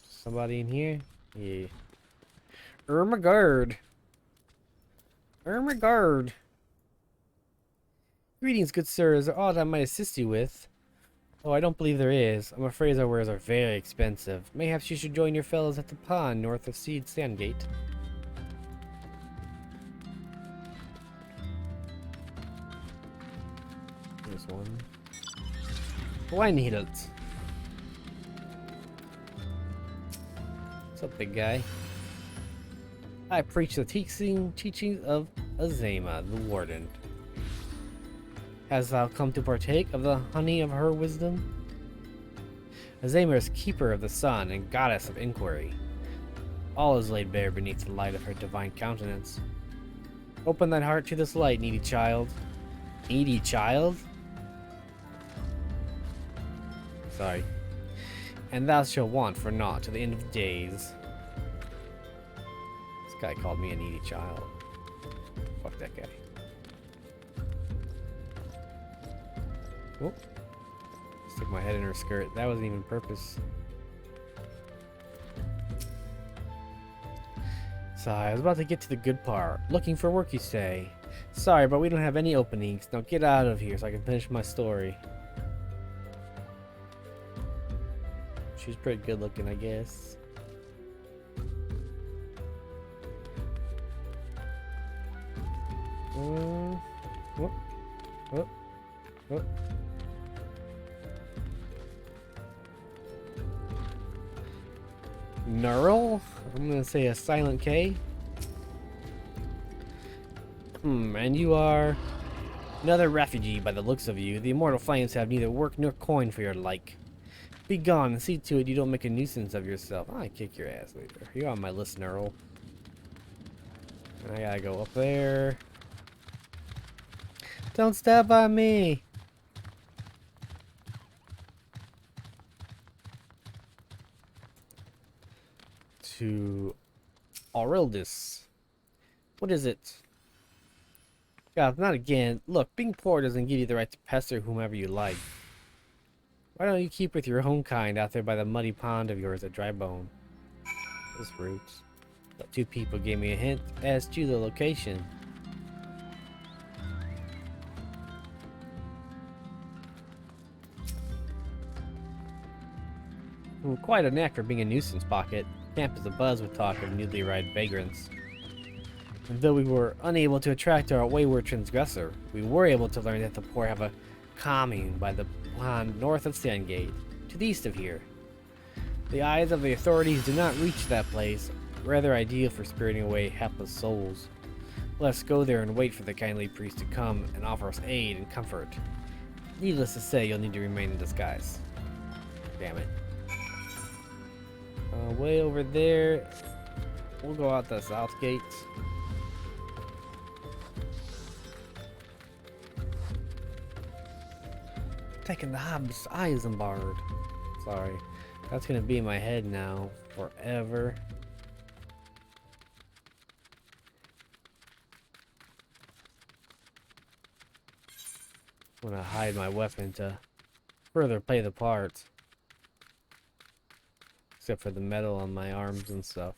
Somebody in here? Yeah. Ermagard. Greetings, good sir. Is there aught I might assist you with? Oh, I don't believe there is. I'm afraid our wares are very expensive. Mayhaps you should join your fellows at the pond north of Sandgate. There's one. Wine needles. What's up, big guy? I preach the teachings of Azema, the warden. Hast thou come to partake of the honey of her wisdom? Azema is keeper of the sun and goddess of inquiry. All is laid bare beneath the light of her divine countenance. Open thine heart to this light, needy child. Needy child? Sorry. And thou shalt want for naught to the end of days. This guy called me a needy child. Fuck that guy. Oh. Stick my head in her skirt. That wasn't even purpose. So I was about to get to the good part. Looking for work, you say? Sorry, but we don't have any openings. Now get out of here so I can finish my story. She's pretty good looking, I guess. Oh. Oh. Oh. Knurl? I'm gonna say a silent K. And you are another refugee by the looks of you. The immortal flames have neither work nor coin for your like. Be gone and see to it you don't make a nuisance of yourself. I kick your ass later. You're on my list, Knurl. And I gotta go up there. Don't step on me! To Aurildis. What is it? God, not again. Look, being poor doesn't give you the right to pester whomever you like. Why don't you keep with your own kind out there by the muddy pond of yours at Drybone? Those roots. The two people gave me a hint as to the location. Quite a knack for being a nuisance, Pocket. Camp is abuzz with talk of newly arrived vagrants. And though we were unable to attract our wayward transgressor, we were able to learn that the poor have a calming by the pond north of Sandgate, to the east of here. The eyes of the authorities do not reach that place, rather ideal for spiriting away hapless souls. Let us go there and wait for the kindly priest to come and offer us aid and comfort. Needless to say, you'll need to remain in disguise. Damn it. Way over there. We'll go out the south gate. Taking the hobbit's eyes unbarred. Sorry. That's gonna be in my head now. Forever. I'm gonna hide my weapon to further play the part. Except for the metal on my arms and stuff.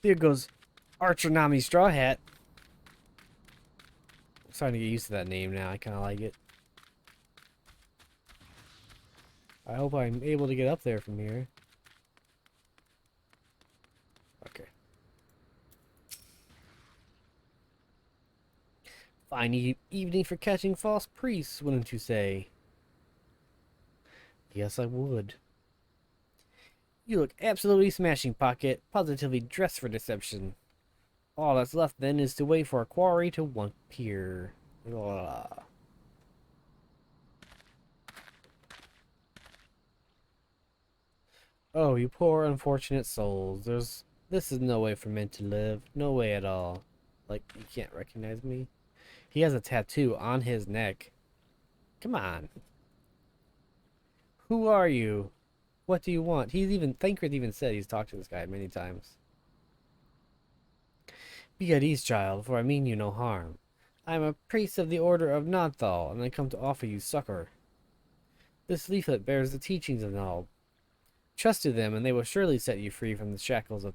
There goes Archer Nami Straw Hat. I'm starting to get used to that name now. I kind of like it. I hope I'm able to get up there from here. Okay. Fine evening for catching false priests, wouldn't you say? Yes, I would. You look absolutely smashing, Pocket. Positively dressed for deception. All that's left then is to wait for a quarry to appear. Blah. Oh, you poor unfortunate souls. This is no way for men to live. No way at all. Like, you can't recognize me? He has a tattoo on his neck. Come on. Who are you? What do you want? Thancred even said he's talked to this guy many times. Be at ease, child, for I mean you no harm. I am a priest of the Order of Nodthal, and I come to offer you succor. This leaflet bears the teachings of Nod. Trust to them, and they will surely set you free from the shackles of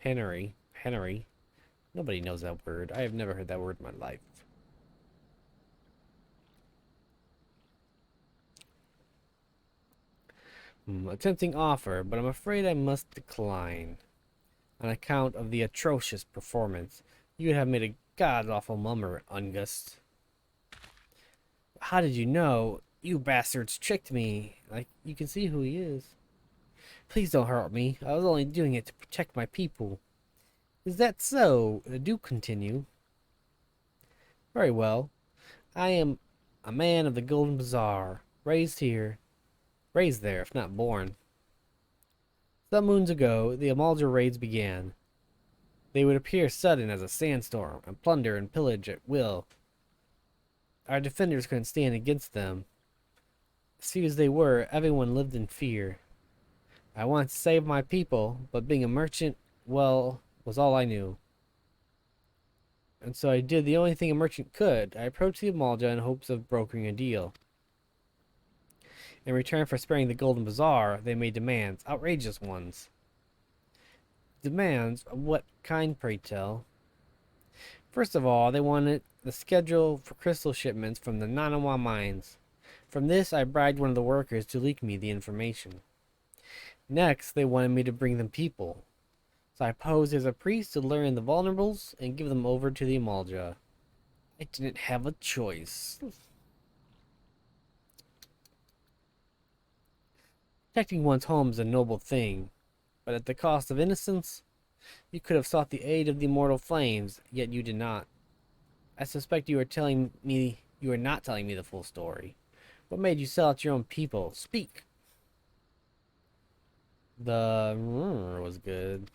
penury. Penury? Nobody knows that word. I have never heard that word in my life. A tempting offer, but I'm afraid I must decline. On account of the atrocious performance, you would have made a god-awful mummer, Ungust. How did you know? You bastards tricked me. Like, you can see who he is. Please don't hurt me. I was only doing it to protect my people. Is that so? Do continue. Very well. I am a man of the Golden Bazaar, raised here. Raised there, if not born. Some moons ago, the Amalja raids began. They would appear sudden as a sandstorm, and plunder and pillage at will. Our defenders couldn't stand against them. As few as they were, everyone lived in fear. I wanted to save my people, but being a merchant, well, was all I knew. And so I did the only thing a merchant could. I approached the Amalja in hopes of brokering a deal. In return for sparing the Golden Bazaar, they made demands, outrageous ones. Demands? Of what kind, pray tell? First of all, they wanted the schedule for crystal shipments from the Nanawa mines. From this, I bribed one of the workers to leak me the information. Next, they wanted me to bring them people. So I posed as a priest to lure in the vulnerables and give them over to the Amalja. I didn't have a choice. Protecting one's home is a noble thing, but at the cost of innocence, you could have sought the aid of the immortal flames, yet you did not. I suspect you are not telling me the full story. What made you sell out your own people? Speak! The rumor was good.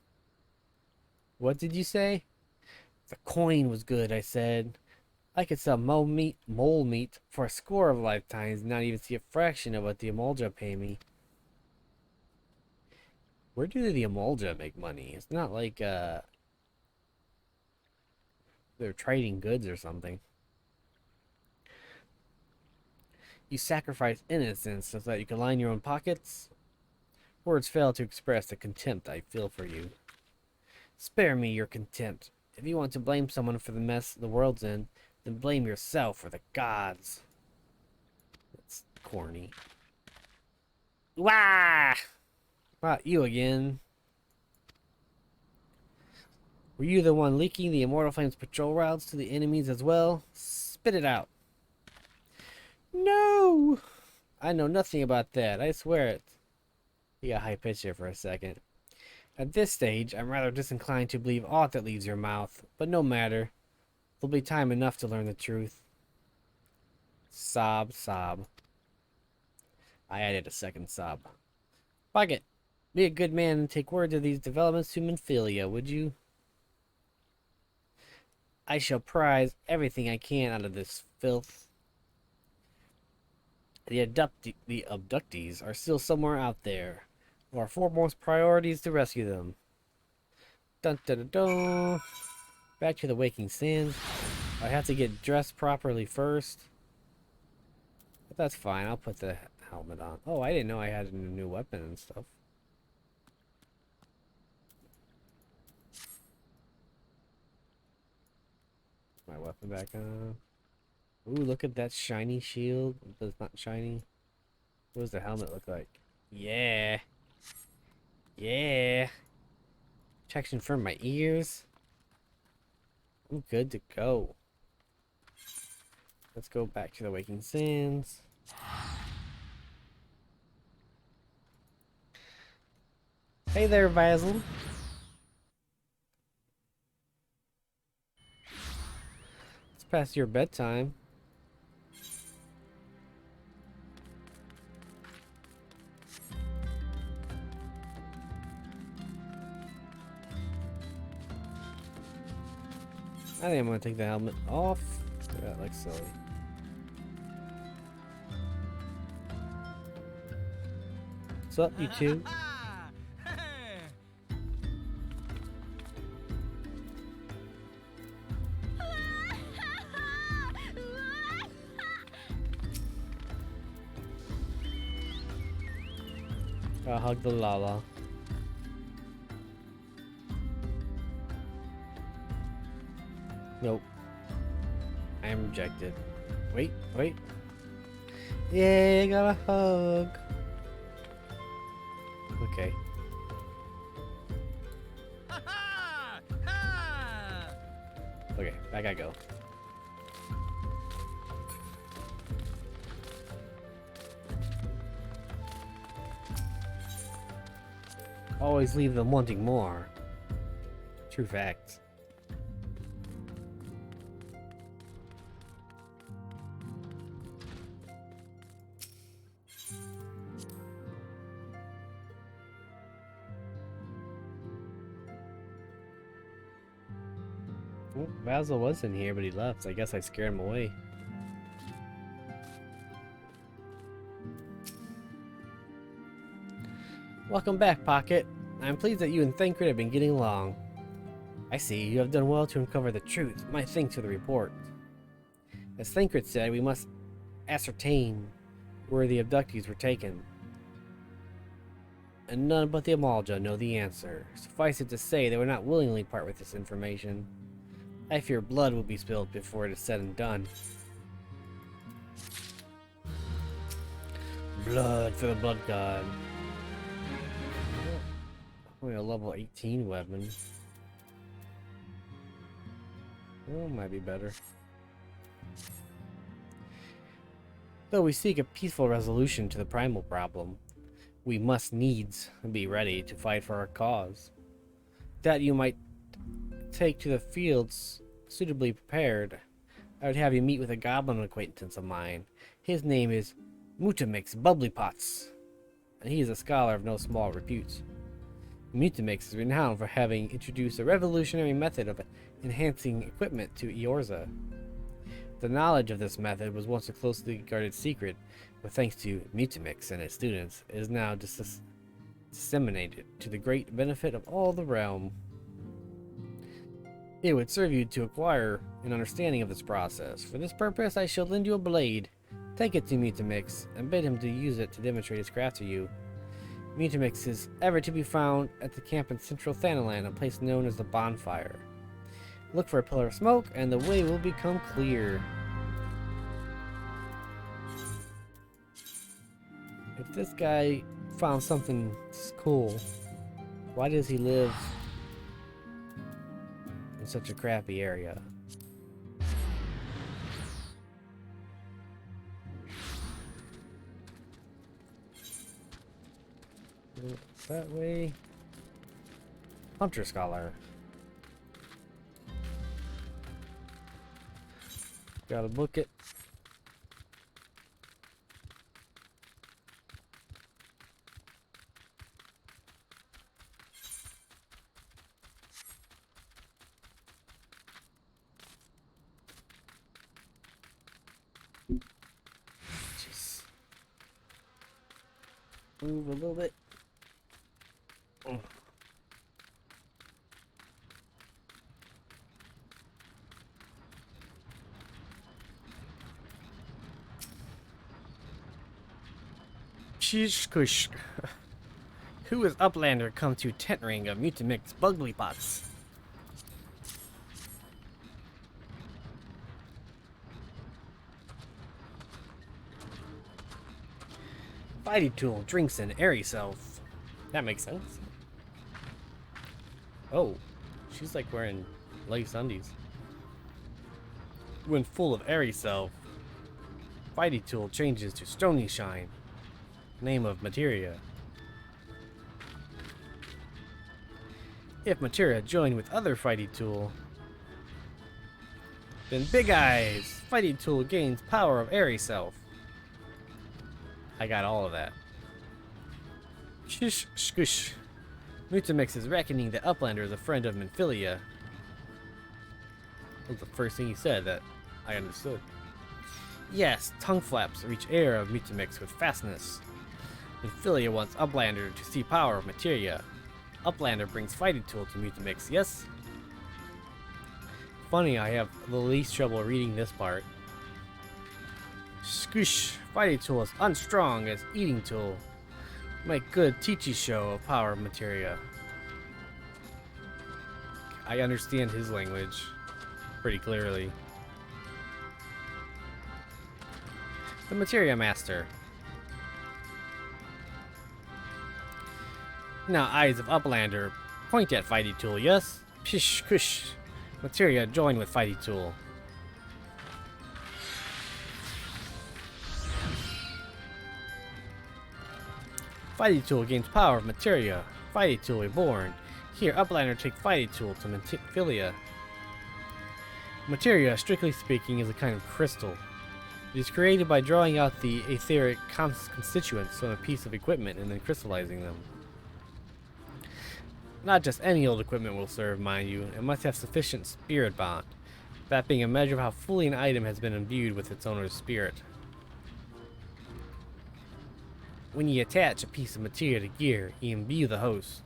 What did you say? The coin was good, I said. I could sell mole meat for a score of lifetimes and not even see a fraction of what the Emolja pay me. Where do the Emolja make money? It's not like, they're trading goods or something. You sacrifice innocence so that you can line your own pockets? Words fail to express the contempt I feel for you. Spare me your contempt. If you want to blame someone for the mess the world's in, then blame yourself or the gods. That's corny. Wah! Not you again. Were you the one leaking the Immortal Flames patrol routes to the enemies as well? Spit it out. No! I know nothing about that, I swear it. You got high pitch here for a second. At this stage, I'm rather disinclined to believe aught that leaves your mouth, but no matter. There'll be time enough to learn the truth. Sob, sob. I added a second sob. Fuck it. Be a good man and take word of these developments to Minfilia, would you? I shall prize everything I can out of this filth. The abductees are still somewhere out there. Our foremost priority is to rescue them. Dun dun dun dun. Back to the Waking Sands. I have to get dressed properly first. But that's fine, I'll put the helmet on. Oh, I didn't know I had a new weapon and stuff. My weapon back on. Ooh, look at that shiny shield. It's not shiny. What does the helmet look like? Yeah. Yeah. Protection from my ears. I'm good to go. Let's go back to the Waking Sands. Hey there, Basil. It's past your bedtime. I think I'm gonna take the helmet off. Yeah, like so. What's up, you two? I'll hug the Lala. Nope. I am rejected. Wait, wait. Yay, got a hug. Okay. Okay, back I go. Always leave them wanting more. True facts. Well, Basil was in here, but he left. I guess I scared him away. Welcome back, Pocket. I'm pleased that you and Thancred have been getting along. I see, you have done well to uncover the truth. My thanks for the report. As Thancred said, we must ascertain where the abductees were taken. And none but the Emolja know the answer. Suffice it to say, they will not willingly part with this information. I fear blood will be spilled before it is said and done. Blood for the blood god. Only a level 18 weapon. Oh, might be better. Though we seek a peaceful resolution to the primal problem, we must needs be ready to fight for our cause. That you might take to the fields suitably prepared, I would have you meet with a goblin acquaintance of mine. His name is Mutamix Bubblypots, and he is a scholar of no small repute. Mutamix is renowned for having introduced a revolutionary method of enhancing equipment to Eorza. The knowledge of this method was once a closely guarded secret, but thanks to Mutamix and its students, it is now disseminated to the great benefit of all the realm. It would serve you to acquire an understanding of this process. For this purpose, I shall lend you a blade. Take it to Mutamix and bid him to use it to demonstrate his craft to you. Mutamix is ever to be found at the camp in central Thanalan, a place known as the Bonfire. Look for a pillar of smoke, and the way will become clear. If this guy found something cool, why does he live in such a crappy area? That way. Hunter Scholar. Gotta book it. Just move a little bit. Oh. Shish kush. Who is Uplander come to tent ring of Mutamix Bugly Pots? Fighty Tool drinks an airy self. That makes sense. Oh, she's like wearing lace undies. When full of airy self, Fighty Tool changes to Stony Shine. Name of materia. If materia join with other Fighty Tool, then Big Eyes Fighty Tool gains power of airy self. I got all of that. Shish squish. Mutamix is reckoning that Uplander is a friend of Minfilia. That was the first thing he said that I understood. Yes, tongue flaps reach air of Mutamix with fastness. Minfilia wants Uplander to see power of materia. Uplander brings Fighting Tool to Mutamix, yes? Funny, I have the least trouble reading this part. Scoosh, Fighting Tool is unstrong as Eating Tool. Make good teachy show of power of materia. I understand his language pretty clearly. The Materia Master. Now eyes of Uplander point at Fighty Tool, yes? Pish kush. Materia join with Fighty Tool. Fighty Tool gains power of materia. Fighty Tool reborn. Here, Uplander take Fighty Tool to Minfilia. Materia, strictly speaking, is a kind of crystal. It is created by drawing out the etheric constituents from a piece of equipment and then crystallizing them. Not just any old equipment will serve, mind you. It must have sufficient spirit bond, that being a measure of how fully an item has been imbued with its owner's spirit. When you attach a piece of materia to gear, you imbue the host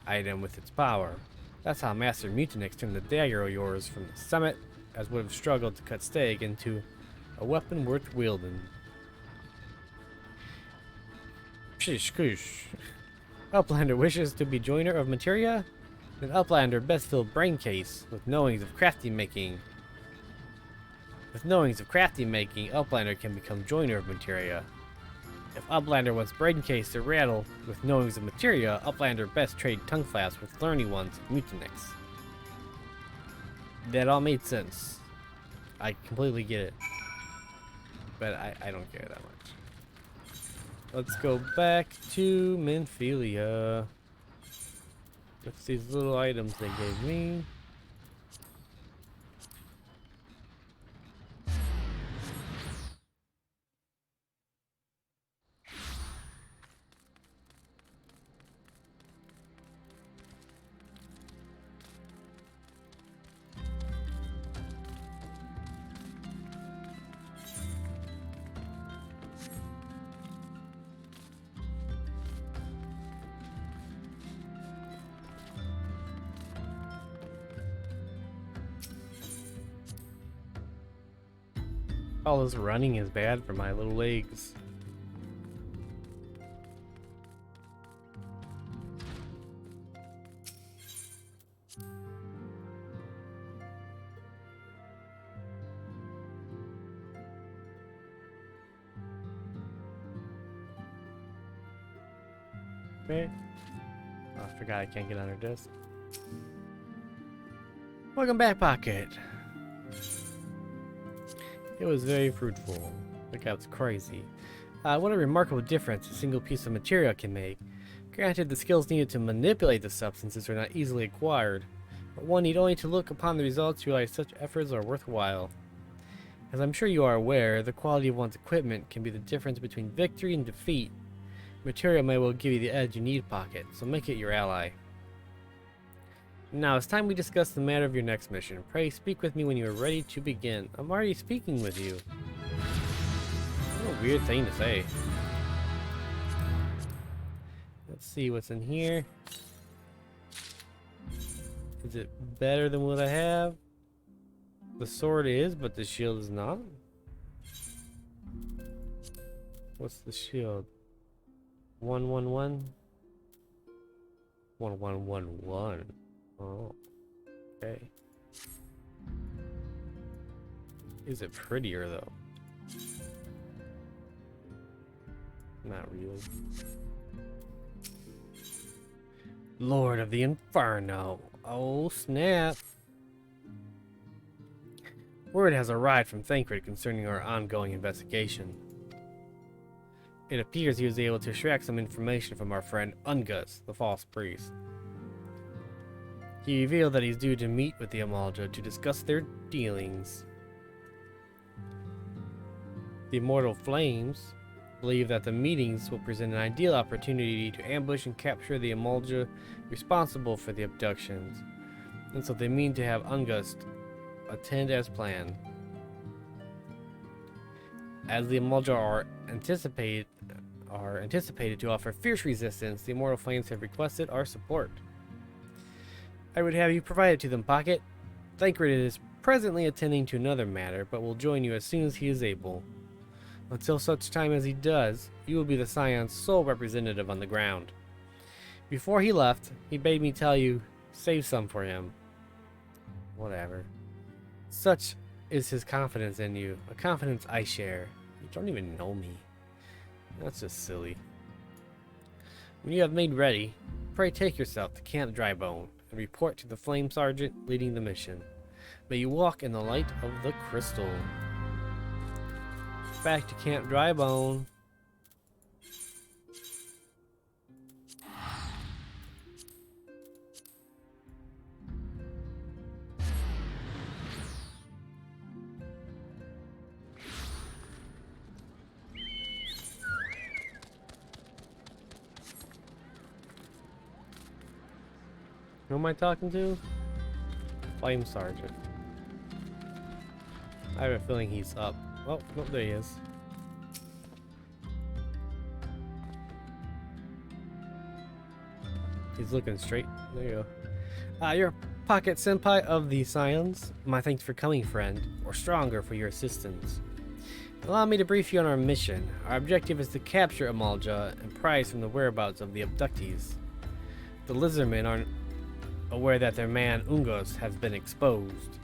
item with its power. That's how Master Mutanix turned the dagger of yours from the summit, as would have struggled to cut stag, into a weapon worth wielding. Shish kush. Uplander wishes to be joiner of materia? Then Uplander best fill brain case with knowings of crafty making. With knowings of crafty making, Uplander can become joiner of materia. If Uplander wants brain case to rattle with knowings of materia, Uplander best trade tongue flaps with learning ones of Mutanix. That all made sense. I completely get it. But I don't care that much. Let's go back to Minfilia. What's these little items they gave me? All this running is bad for my little legs. Okay. Oh, I forgot I can't get under this. Welcome back, Pocket. It was very fruitful. Look how it's crazy. What a remarkable difference a single piece of material can make. Granted, the skills needed to manipulate the substances are not easily acquired, but one need only to look upon the results to realize such efforts are worthwhile. As I'm sure you are aware, the quality of one's equipment can be the difference between victory and defeat. Material may well give you the edge you need, Pocket, so make it your ally. Now it's time we discuss the matter of your next mission. Pray speak with me when you are ready to begin. I'm already speaking with you. What a weird thing to say. Let's see what's in here. Is it better than what I have? The sword is, but the shield is not. What's the shield? 111? 1111. Oh, okay. Is it prettier though? Not really. Lord of the Inferno. Oh snap. Word has arrived from Thancred concerning our ongoing investigation. It appears he was able to extract some information from our friend Ungus, the false priest. He revealed that he's due to meet with the Amalja to discuss their dealings. The Immortal Flames believe that the meetings will present an ideal opportunity to ambush and capture the Amalja responsible for the abductions, and so they mean to have Ungust attend as planned. As the Amalja are anticipated to offer fierce resistance, the Immortal Flames have requested our support. I would have you provide it to them, Pocket. Thancred is presently attending to another matter, but will join you as soon as he is able. Until such time as he does, you will be the Scion's sole representative on the ground. Before he left, he bade me tell you, save some for him. Whatever. Such is his confidence in you, a confidence I share. You don't even know me. That's just silly. When you have made ready, pray take yourself to Camp Drybone and report to the Flame Sergeant leading the mission. May you walk in the light of the crystal. Back to Camp Drybone. Who am I talking to? Flame Sergeant. I have a feeling he's up. Oh, nope, there he is. He's looking straight. There you go. You're Pocket Senpai of the Scions. My thanks for coming, friend. Or stronger for your assistance. Allow me to brief you on our mission. Our objective is to capture Amalja and prise from the whereabouts of the abductees. The Lizardmen aren't aware that their man Ungos has been exposed.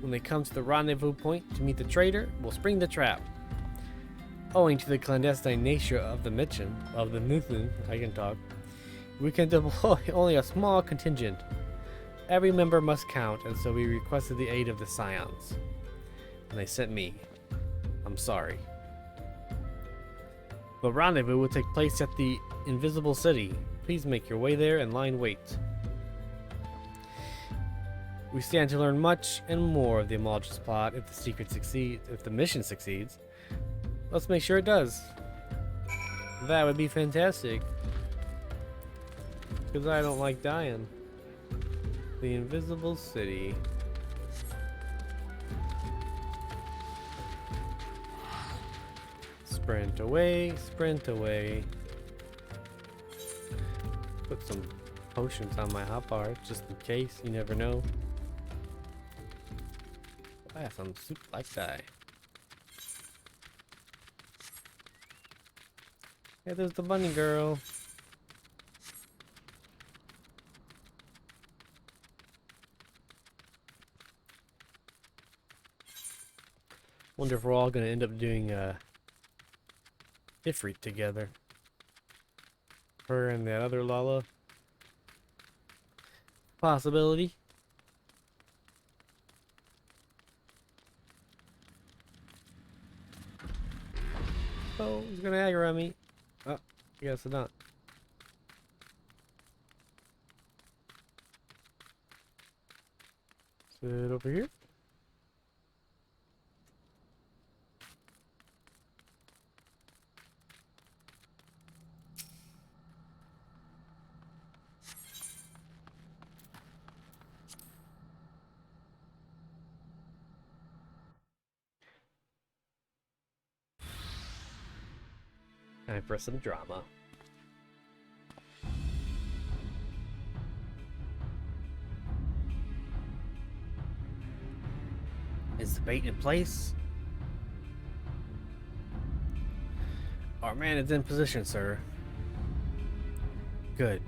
When they come to the rendezvous point to meet the traitor, we'll spring the trap. Owing to the clandestine nature of the mission, we can deploy only a small contingent. Every member must count, and so we requested the aid of the Scions. And they sent me. I'm sorry. The rendezvous will take place at the Invisible City. Please make your way there and lie in wait. We stand to learn much and more of the Amalja's plot if the mission succeeds. Let's make sure it does. That would be fantastic. Because I don't like dying. The Invisible City. Sprint away, sprint away. Put some potions on my hotbar just in case, you never know. I have some soup like that. Hey, there's the bunny girl. Wonder if we're all gonna end up doing Ifrit together. Her and that other Lala. Possibility. Oh, he's gonna aggro on me. Oh, I guess not. Sit over here. Time for some drama. Is the bait in place? Our man is in position, sir. Good.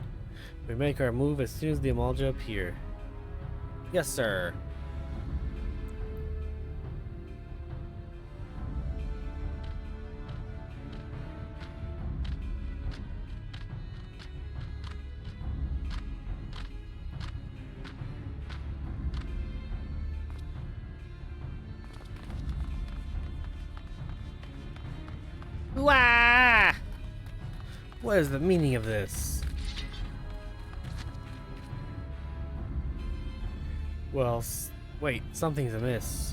We make our move as soon as the Amalja appear. Yes, sir. Wah! What is the meaning of this? Well, wait, something's amiss.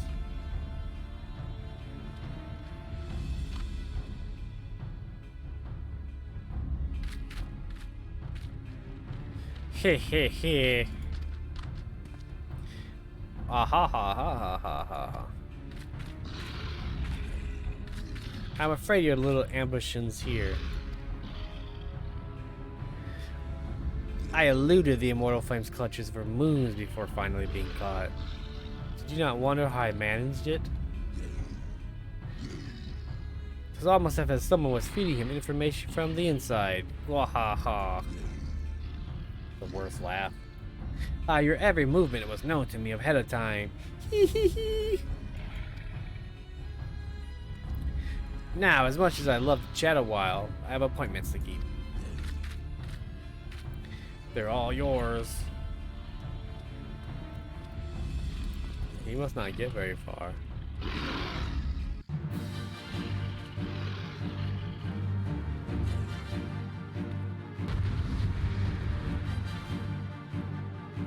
Heh heh heh. Ah ha ha ha ha ha ha. I'm afraid your little ambitions here. I eluded the Immortal Flame's clutches for moons before finally being caught. Did you not wonder how I managed it? It was almost as if someone was feeding him information from the inside. Wahaha. The worst laugh. Your every movement was known to me ahead of time. Now, as much as I'd love to chat a while, I have appointments to keep. They're all yours. He must not get very far.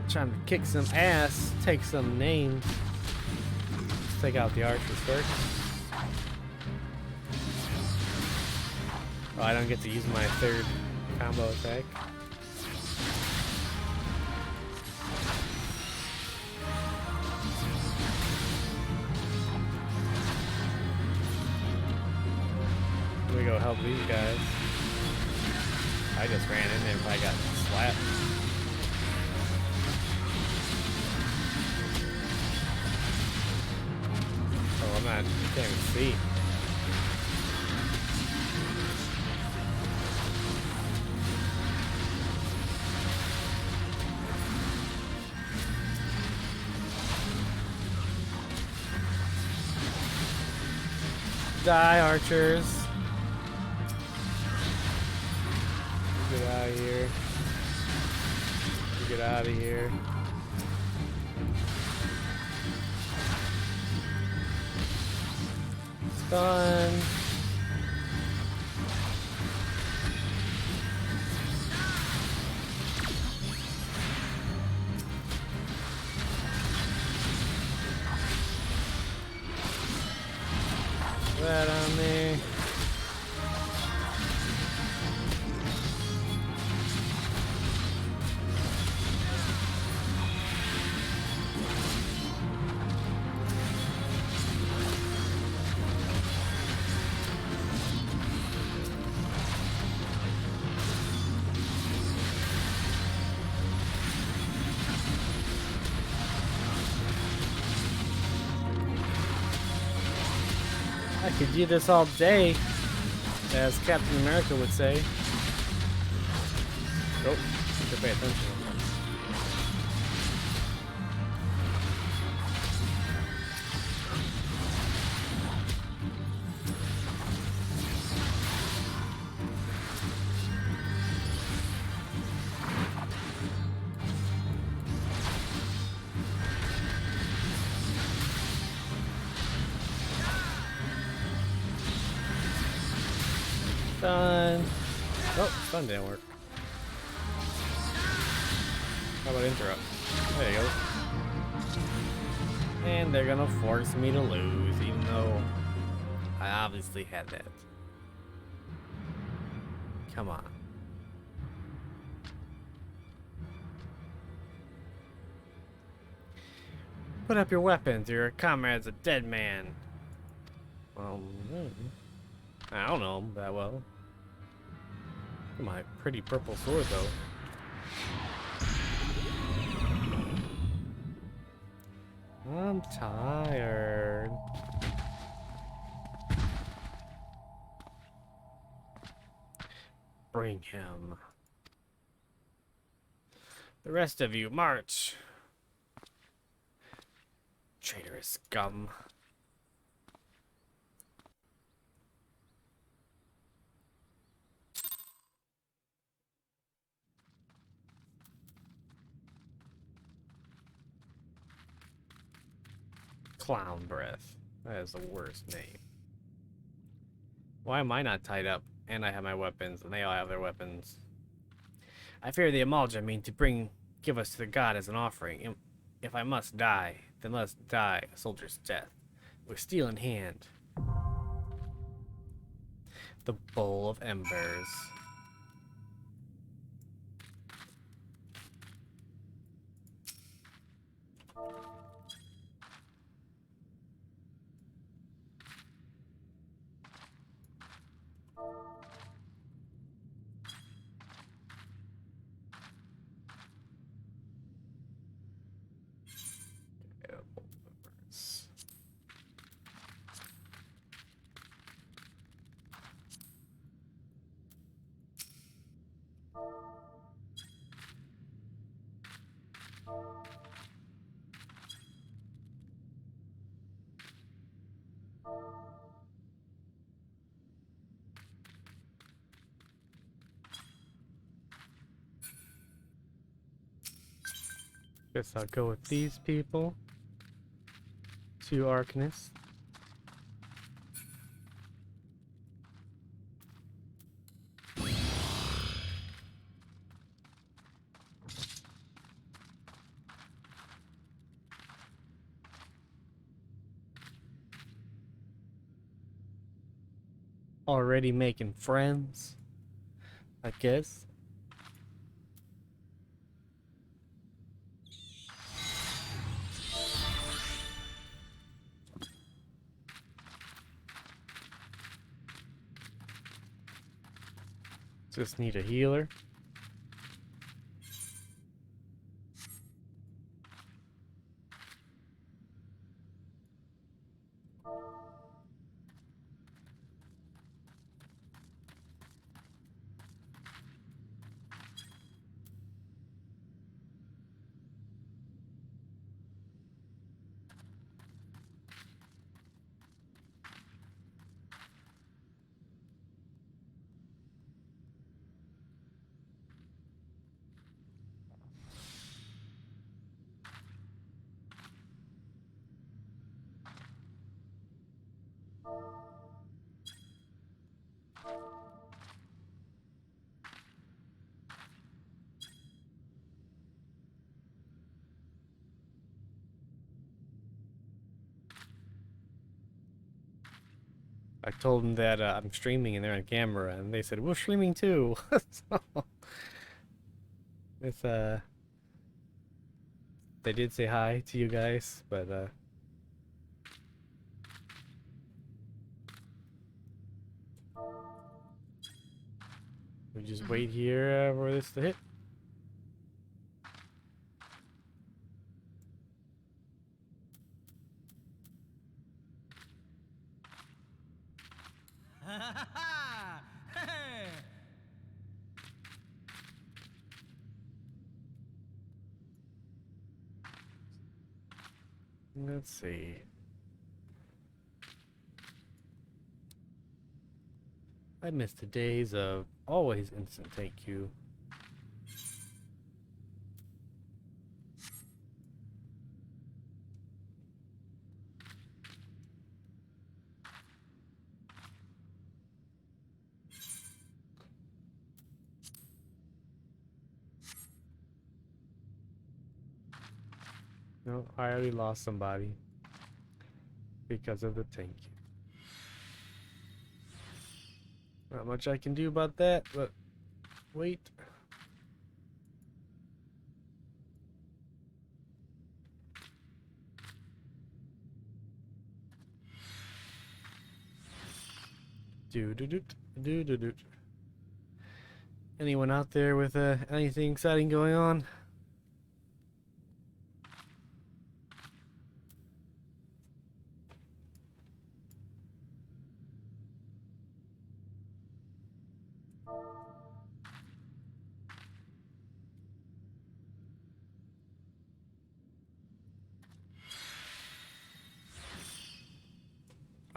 Trying to kick some ass, take some names. Let's take out the archers first. Oh, I don't get to use my third combo attack. We go help these guys. I just ran in there and I got slapped. Oh, I'm not, I can't even see. Die, archers. Get out of here. Get out of here. Stun. That on me. I could do this all day. As Captain America would say. Oh, should pay attention. Stun. Oh, stun didn't work. How about interrupt? There you go. And they're gonna force me to lose, even though I obviously had that. Come on. Put up your weapons, your comrade's a dead man. Well, I don't know him that well. My pretty purple sword, though. I'm tired. Bring him. The rest of you, march. Traitorous scum. Clown breath. That is the worst name. Why am I not tied up? And I have my weapons, and they all have their weapons. I fear the Amalja mean to give us to the god as an offering. If I must die, then let us die a soldier's death, with steel in hand. The Bowl of Embers. Guess I'll go with these people. 2 Arcanists. Already making friends, I guess. Just need a healer. I told them that I'm streaming and they're on camera, and they said, we're streaming too. So, it's, they did say hi to you guys, but, we just wait here for this to hit. Let's see. I miss the days of always instant thank you. No, I already lost somebody because of the thank you. Not much I can do about that, but wait. Do. Anyone out there with anything exciting going on?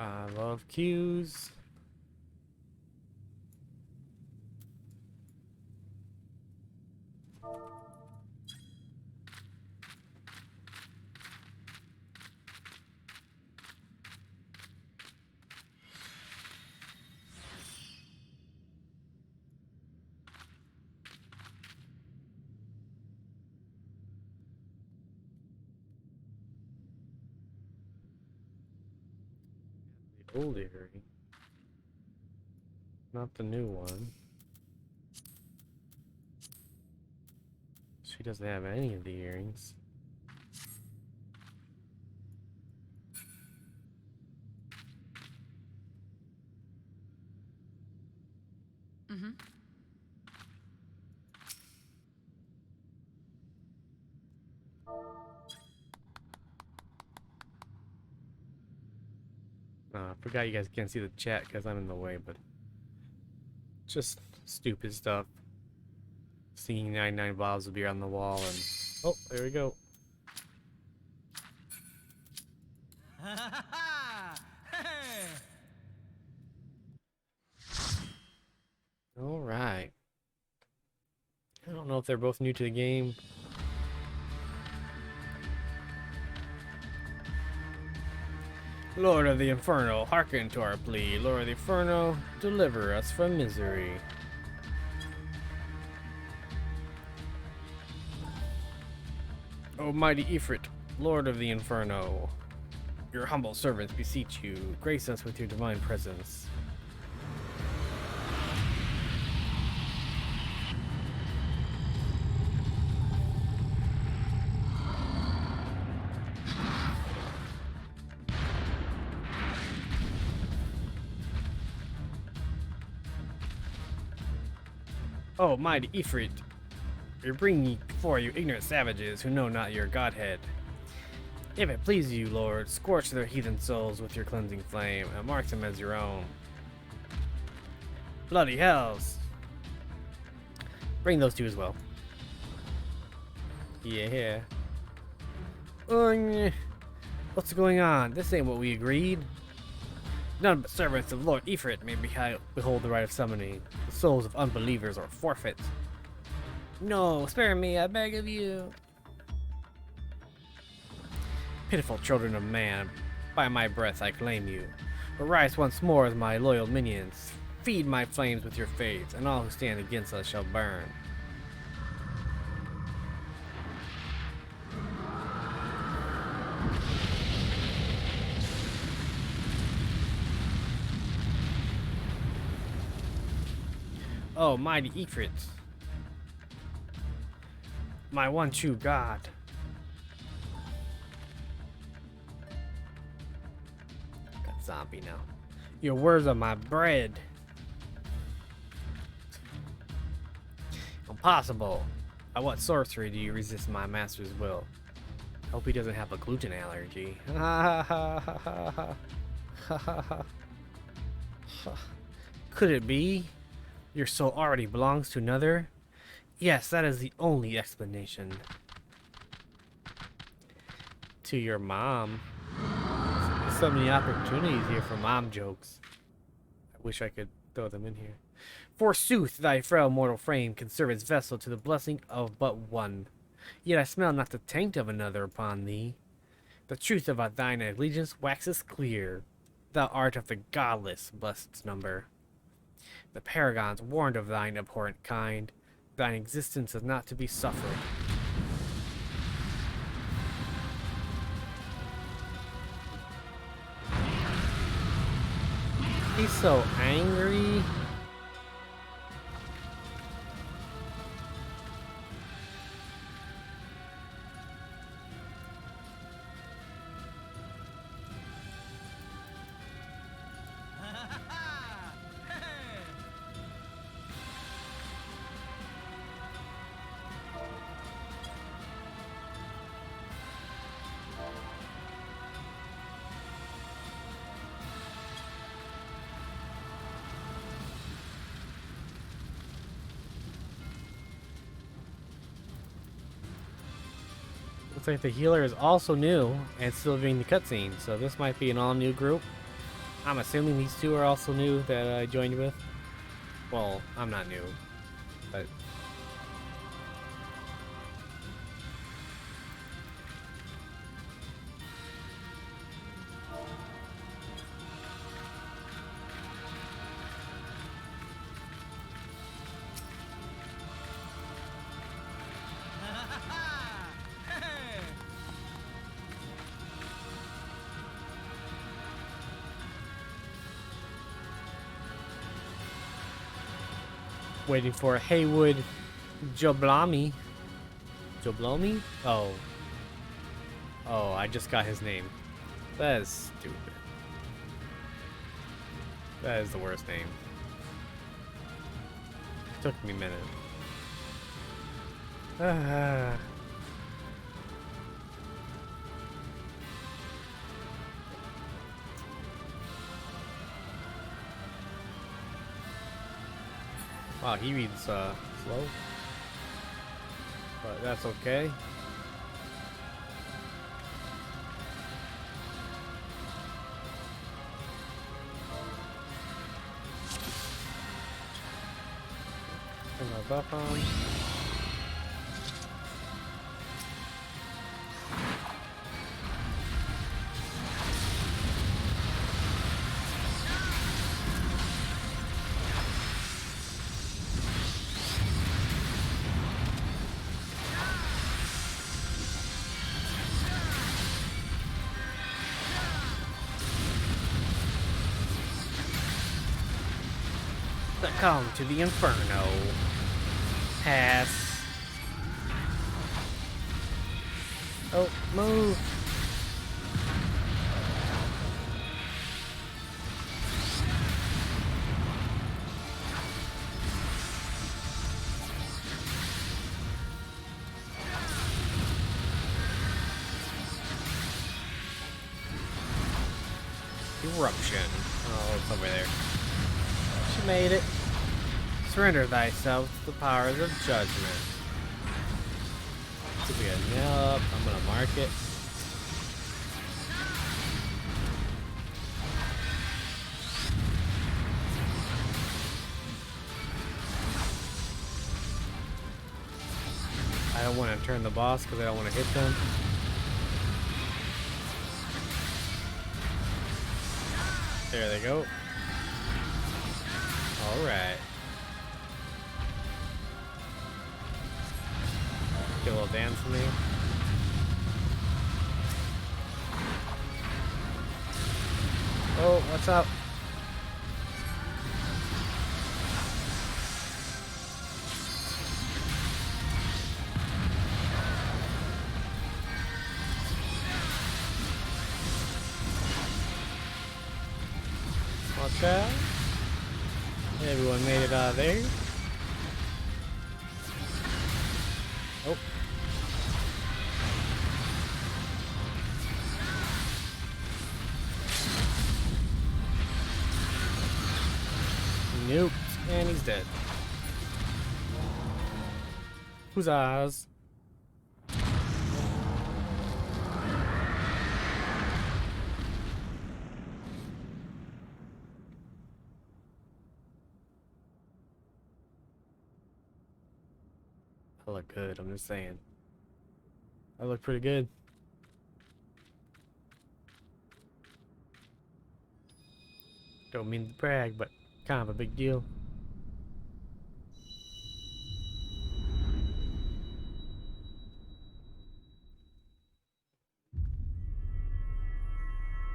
I love queues. The old earring. Not the new one. She doesn't have any of the earrings. Mm-hmm. I forgot you guys can't see the chat because I'm in the way, but just stupid stuff. Seeing 99 bottles of beer on the wall and oh, there we go. All right. I don't know if they're both new to the game. Lord of the Inferno, hearken to our plea. Lord of the Inferno, deliver us from misery. O mighty Ifrit, Lord of the Inferno, your humble servants beseech you, grace us with your divine presence. Oh, mighty Ifrit, we bring ye before you ignorant savages who know not your godhead. If it please you, Lord, scorch their heathen souls with your cleansing flame, and mark them as your own. Bloody hells! Bring those two as well. Yeah. What's going on? This ain't what we agreed. None but servants of Lord Ifrit may behold the right of summoning. The souls of unbelievers are forfeit. No, spare me, I beg of you. Pitiful children of man, by my breath I claim you. Arise once more as my loyal minions. Feed my flames with your faith, and all who stand against us shall burn. Oh, mighty Ifrit, my one true God. Got zombie now. Your words are my bread. Impossible. By what sorcery do you resist my master's will? Hope he doesn't have a gluten allergy. Could it be? Your soul already belongs to another? Yes, that is the only explanation. to your mom. So many opportunities here for mom jokes. I wish I could throw them in here. Forsooth, thy frail mortal frame can serve as vessel to the blessing of but one. Yet I smell not the taint of another upon thee. The truth about thine allegiance waxes clear. Thou art of the godless blessed number. The paragons warned of thine abhorrent kind. Thine existence is not to be suffered. He's so angry. Looks like the healer is also new and still doing the cutscene, so this might be an all-new group. I'm assuming these two are also new that I joined with. Well, I'm not new, but... Waiting for Haywood Joblami. Joblomi? Oh. Oh, I just got his name. That is stupid. That is the worst name. Took me a minute. Wow, he reads slow. But that's okay. Turn my buff on. Succumb to the inferno. Pass. Oh, move. Eruption. Oh, it's over there. She made it. Surrender thyself to the powers of judgment. So we got a nail up. I'm gonna mark it. I don't want to turn the boss because I don't want to hit them. There they go. All right. Get a little dance for me. Oh, what's up? Watch out. Everyone made it out of there. Oh. Nope. And he's dead. Huzzahs. I look good, I'm just saying. I look pretty good. Don't mean to brag, but kind of a big deal.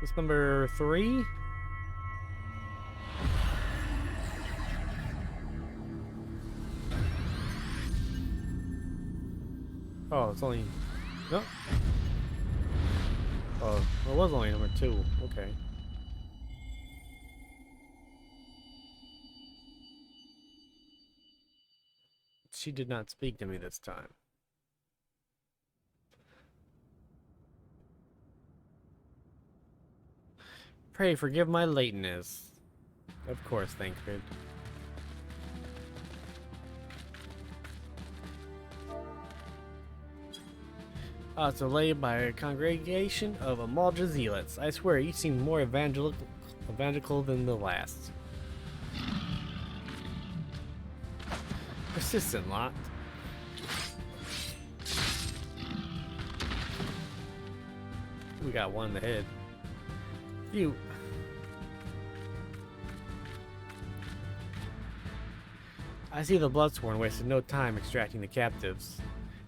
This number 3? Oh, it's only... No. Oh, it was only number 2. Okay. She did not speak to me this time. Pray forgive my lateness. Of course, Thancred. So led by a congregation of Amalja zealots. I swear, each seemed more evangelical than the last. Persistent lot. We got one in the head. Phew. I see the Bloodsworn wasted no time extracting the captives.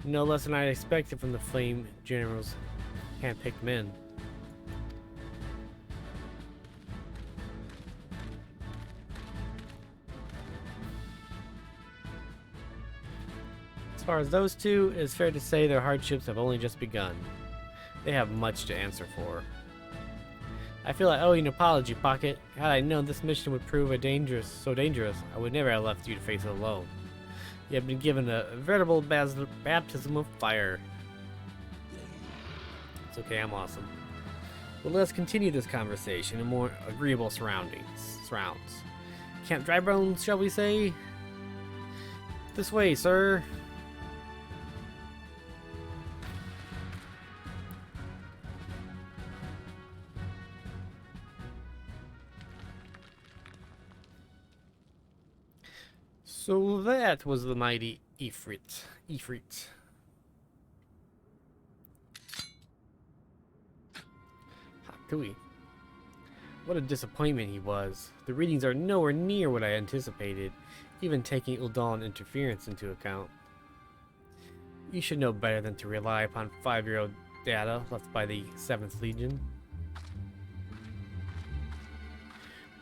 No less than I expected from the Flame General's hand-picked men. As far as those two, it is fair to say their hardships have only just begun. They have much to answer for. I feel I owe you an apology, Pocket. Had I known this mission would prove so dangerous, I would never have left you to face it alone. You have been given a veritable baptism of fire. It's okay, I'm awesome. Well, let's continue this conversation in more agreeable surrounds. Camp Dry Bones, shall we say? This way, sir. So that was the mighty Ifrit. Hakui. What a disappointment he was. The readings are nowhere near what I anticipated, even taking Uldan interference into account. You should know better than to rely upon 5-year-old data left by the 7th Legion.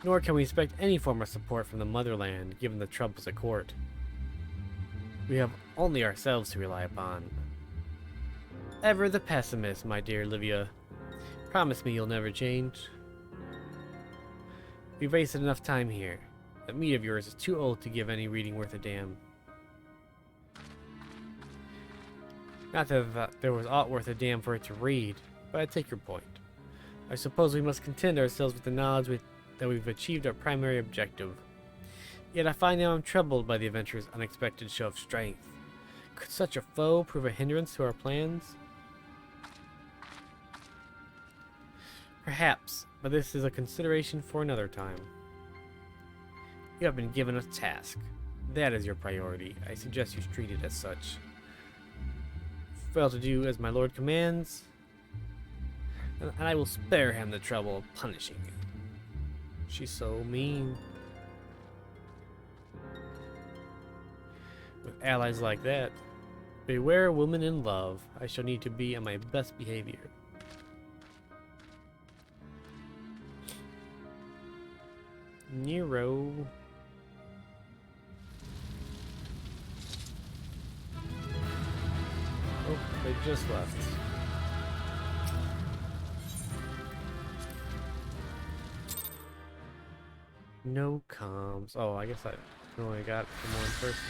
Nor can we expect any form of support from the motherland, given the troubles at court. We have only ourselves to rely upon. Ever the pessimist, my dear Livia. Promise me you'll never change. We've wasted enough time here. That meat of yours is too old to give any reading worth a damn. Not that there was aught worth a damn for it to read, but I take your point. I suppose we must content ourselves with the knowledge that we've achieved our primary objective. Yet I find now I'm troubled by the adventurer's unexpected show of strength. Could such a foe prove a hindrance to our plans? Perhaps, but this is a consideration for another time. You have been given a task. That is your priority. I suggest you treat it as such. Fail to do as my lord commands, and I will spare him the trouble of punishing you. She's so mean. With allies like that, beware woman in love. I shall need to be on my best behavior. Nero. Oh, they just left. No comms. Oh, I guess I only got from one person.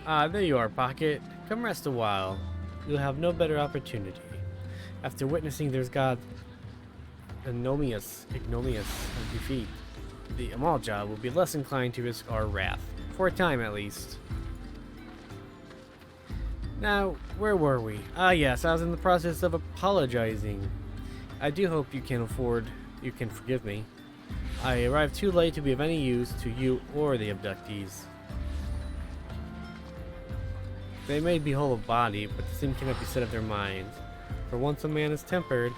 Ah, there you are, Pocket. Come rest a while. You'll have no better opportunity. After witnessing there's God ignominious defeat, the Amalja will be less inclined to risk our wrath. For a time, at least. Now, where were we? Ah yes, I was in the process of apologizing. I do hope you can forgive me. I arrived too late to be of any use to you or the abductees. They may be whole of body, but the same cannot be said of their minds. For once a man is tempered,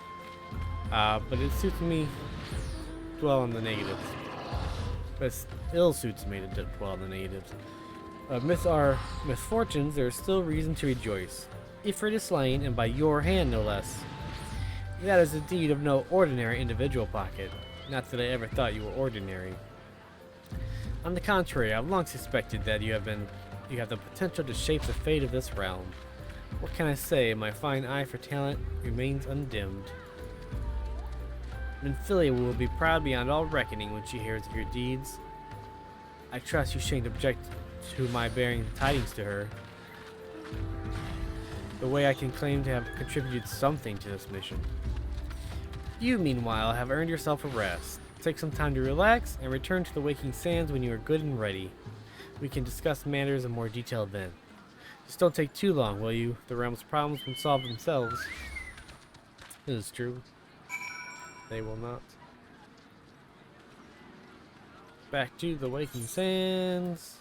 but it suits me to dwell on the negatives. But it ill suits me to dwell on the negatives. Amidst our misfortunes, there is still reason to rejoice. Ifrit is slain, and by your hand, no less. That is a deed of no ordinary individual pocket. Not that I ever thought you were ordinary. On the contrary, I've long suspected that you have the potential to shape the fate of this realm. What can I say? My fine eye for talent remains undimmed. Minfilia will be proud beyond all reckoning when she hears of your deeds. I trust you shan't object to my bearing tidings to her. The way I can claim to have contributed something to this mission. You, meanwhile, have earned yourself a rest. Take some time to relax and return to the waking sands when you are good and ready. We can discuss matters in more detail then. Just don't take too long, will you? The realm's problems will solve themselves. This is true. They will not. Back to the waking sands.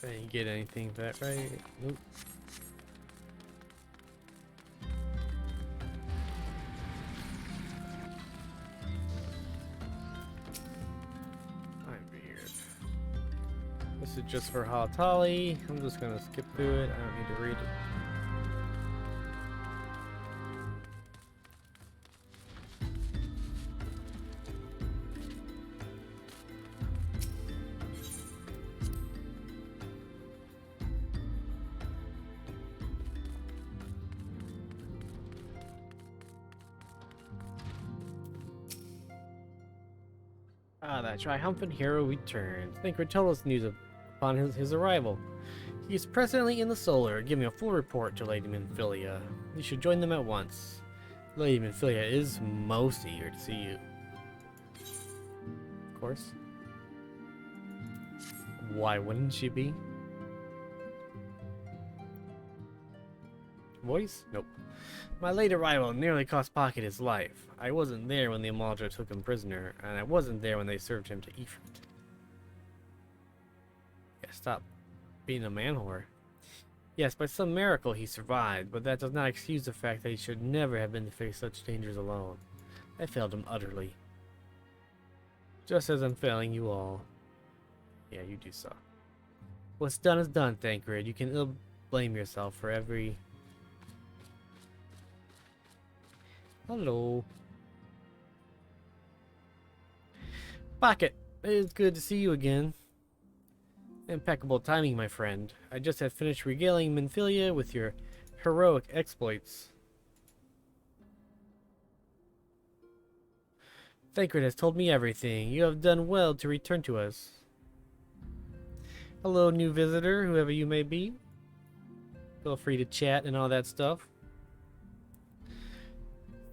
I didn't get anything for that, right? Nope. I'm weird. This is just for Halatali. I'm just gonna skip through it. I don't need to read it. Ah, that triumphant hero returns. Thancred told us news upon his arrival. He is presently in the Solar, giving a full report to Lady Minfilia. You should join them at once. Lady Minfilia is most eager to see you. Of course. Why wouldn't she be? Voice? Nope. My late arrival nearly cost Pocket his life. I wasn't there when the Amalja took him prisoner, and I wasn't there when they served him to Ifrit. Yeah, stop being a man whore. Yes, by some miracle he survived, but that does not excuse the fact that he should never have been to face such dangers alone. I failed him utterly. Just as I'm failing you all. Yeah, you do so. What's done is done, Thancred. You can ill blame yourself for every... Hello. Pocket, it is good to see you again. Impeccable timing, my friend. I just had finished regaling Minfilia with your heroic exploits. Thancred has told me everything. You have done well to return to us. Hello, new visitor, whoever you may be. Feel free to chat and all that stuff.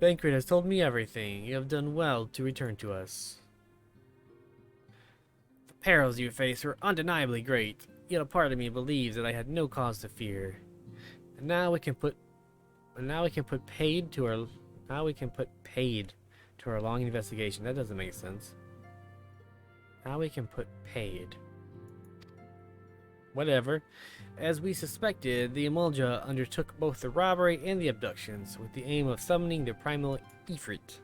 Thancred has told me everything. You have done well to return to us. The perils you faced were undeniably great, yet a part of me believes that I had no cause to fear. And now we can put paid to our long investigation. That doesn't make sense. Now we can put paid. Whatever. As we suspected, the Amalja undertook both the robbery and the abductions, with the aim of summoning the primal Ifrit.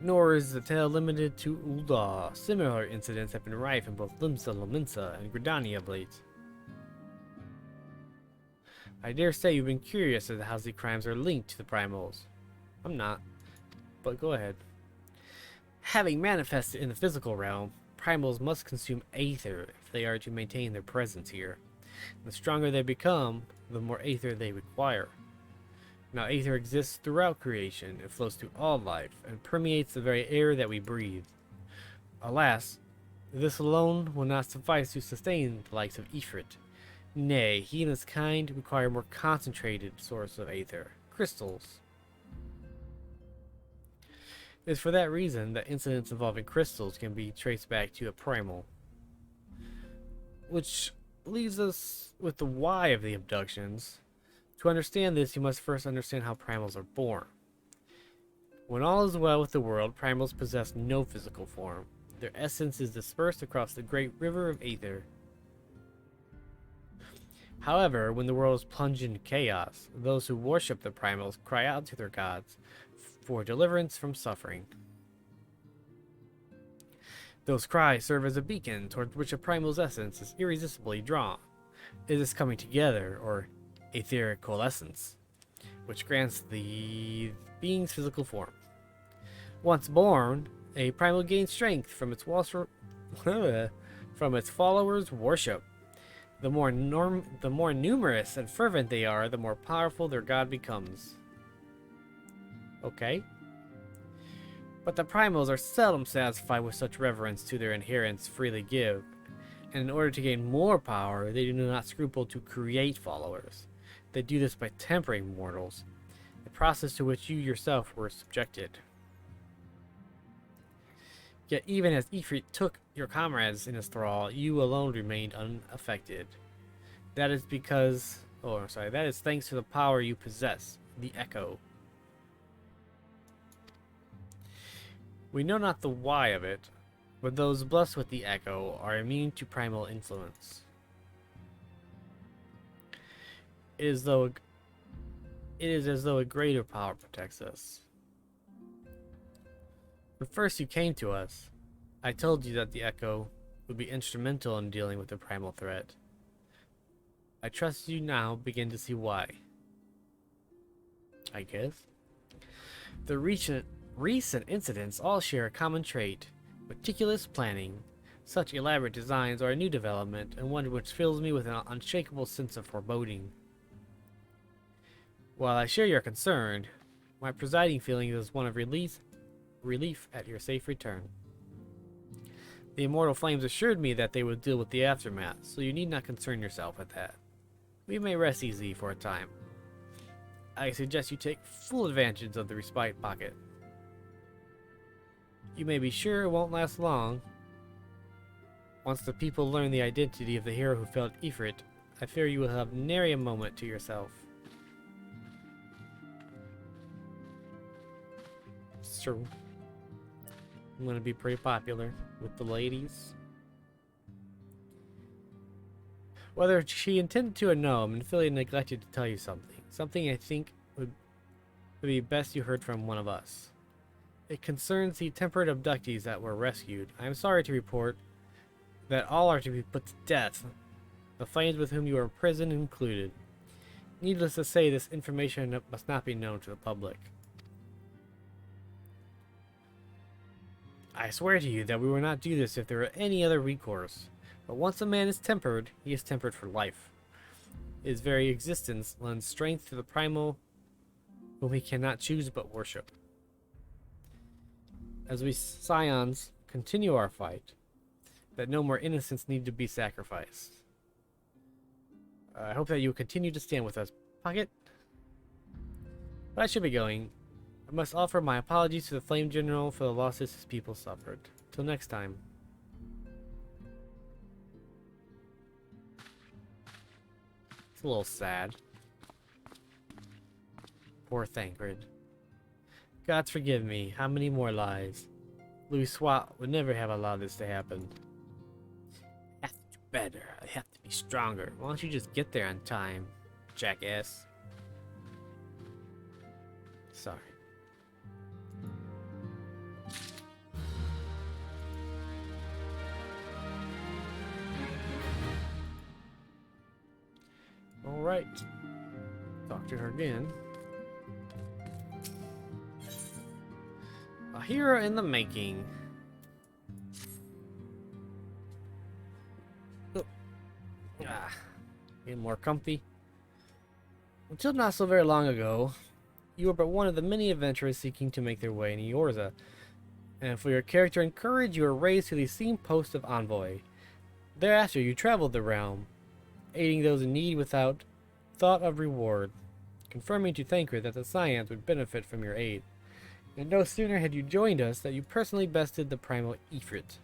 Nor is the tale limited to Ul'dah. Similar incidents have been rife in both Limsa Lominsa and Gridania of late. I dare say you've been curious as to how the crimes are linked to the primals. I'm not, but go ahead. Having manifested in the physical realm, primals must consume aether if they are to maintain their presence here. The stronger they become, the more aether they require. Now, aether exists throughout creation. It flows through all life and permeates the very air that we breathe. Alas, this alone will not suffice to sustain the likes of Ifrit. Nay, he and his kind require a more concentrated source of aether, crystals. It is for that reason that incidents involving crystals can be traced back to a primal. Which leaves us with the why of the abductions. To understand this, you must first understand how primals are born. When all is well with the world, primals possess no physical form. Their essence is dispersed across the great river of aether. However, when the world is plunged into chaos, those who worship the primals cry out to their gods for deliverance from suffering. Those cries serve as a beacon towards which a primal's essence is irresistibly drawn. It is coming together, or etheric coalescence, which grants the being's physical form. Once born, a primal gains strength from its followers' worship. The more numerous and fervent they are, the more powerful their god becomes. Okay. But the primals are seldom satisfied with such reverence to their inherents freely give, and in order to gain more power, they do not scruple to create followers. They do this by tempering mortals, a process to which you yourself were subjected. Yet even as Ifrit took your comrades in his thrall, you alone remained unaffected. That is because... that is thanks to the power you possess, the Echo. We know not the why of it, but those blessed with the Echo are immune to primal influence. It is as though a greater power protects us. When first you came to us, I told you that the Echo would be instrumental in dealing with the primal threat. I trust you now begin to see why. I guess. The recent incidents all share a common trait: meticulous planning. Such elaborate designs are a new development, and one which fills me with an unshakable sense of foreboding. While I share your concern, my presiding feeling is one of relief at your safe return. The immortal flames assured me that they would deal with the aftermath, so you need not concern yourself with that. We may rest easy for a time. I suggest you take full advantage of the respite pocket. You may be sure it won't last long. Once the people learn the identity of the hero who felled Ifrit, I fear you will have nary a moment to yourself. It's true. I'm going to be pretty popular with the ladies. Whether she intended to or no, Minfilia neglected to tell you something. Something I think would be best you heard from one of us. It concerns the temperate abductees that were rescued. I am sorry to report that all are to be put to death, the flames with whom you are imprisoned included. Needless to say, this information must not be known to the public. I swear to you that we will not do this if there were any other recourse. But once a man is tempered, he is tempered for life. His very existence lends strength to the primal whom he cannot choose but worship. As we Scions continue our fight, that no more innocents need to be sacrificed. I hope that you will continue to stand with us, Pocket. But I should be going. I must offer my apologies to the Flame General for the losses his people suffered. Till next time. It's a little sad. Poor Thancred. Gods forgive me, how many more lies? Louis Swat would never have allowed this to happen. I have to do better. I have to be stronger. Why don't you just get there on time, jackass? Sorry. Alright. Talk to her again. A hero in the making. Oh. Getting more comfy. Until not so very long ago, you were but one of the many adventurers seeking to make their way in Eorza. And for your character and courage, you were raised to the esteemed post of envoy. Thereafter, you traveled the realm, aiding those in need without thought of reward, confirming to Thanker that the Scions would benefit from your aid. And no sooner had you joined us that you personally bested the primal Ifrit.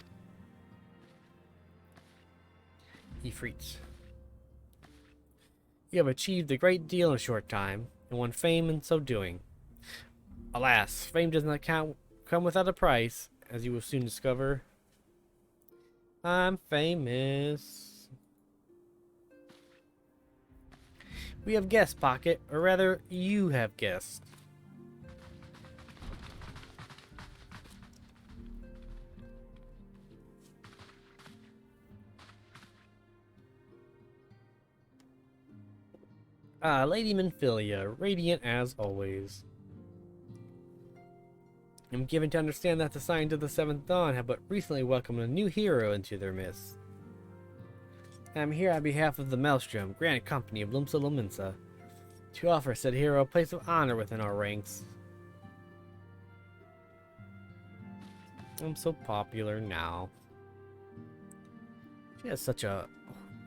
You have achieved a great deal in a short time, and won fame in so doing. Alas, fame does not come without a price, as you will soon discover. I'm famous. We have guests, Pocket, or rather, you have guests. Lady Minfilia, radiant as always. I'm given to understand that the Scions of the Seventh Dawn have but recently welcomed a new hero into their midst. I'm here on behalf of the Maelstrom, Grand Company of Limsa Lominsa, to offer said hero a place of honor within our ranks. I'm so popular now. She has such a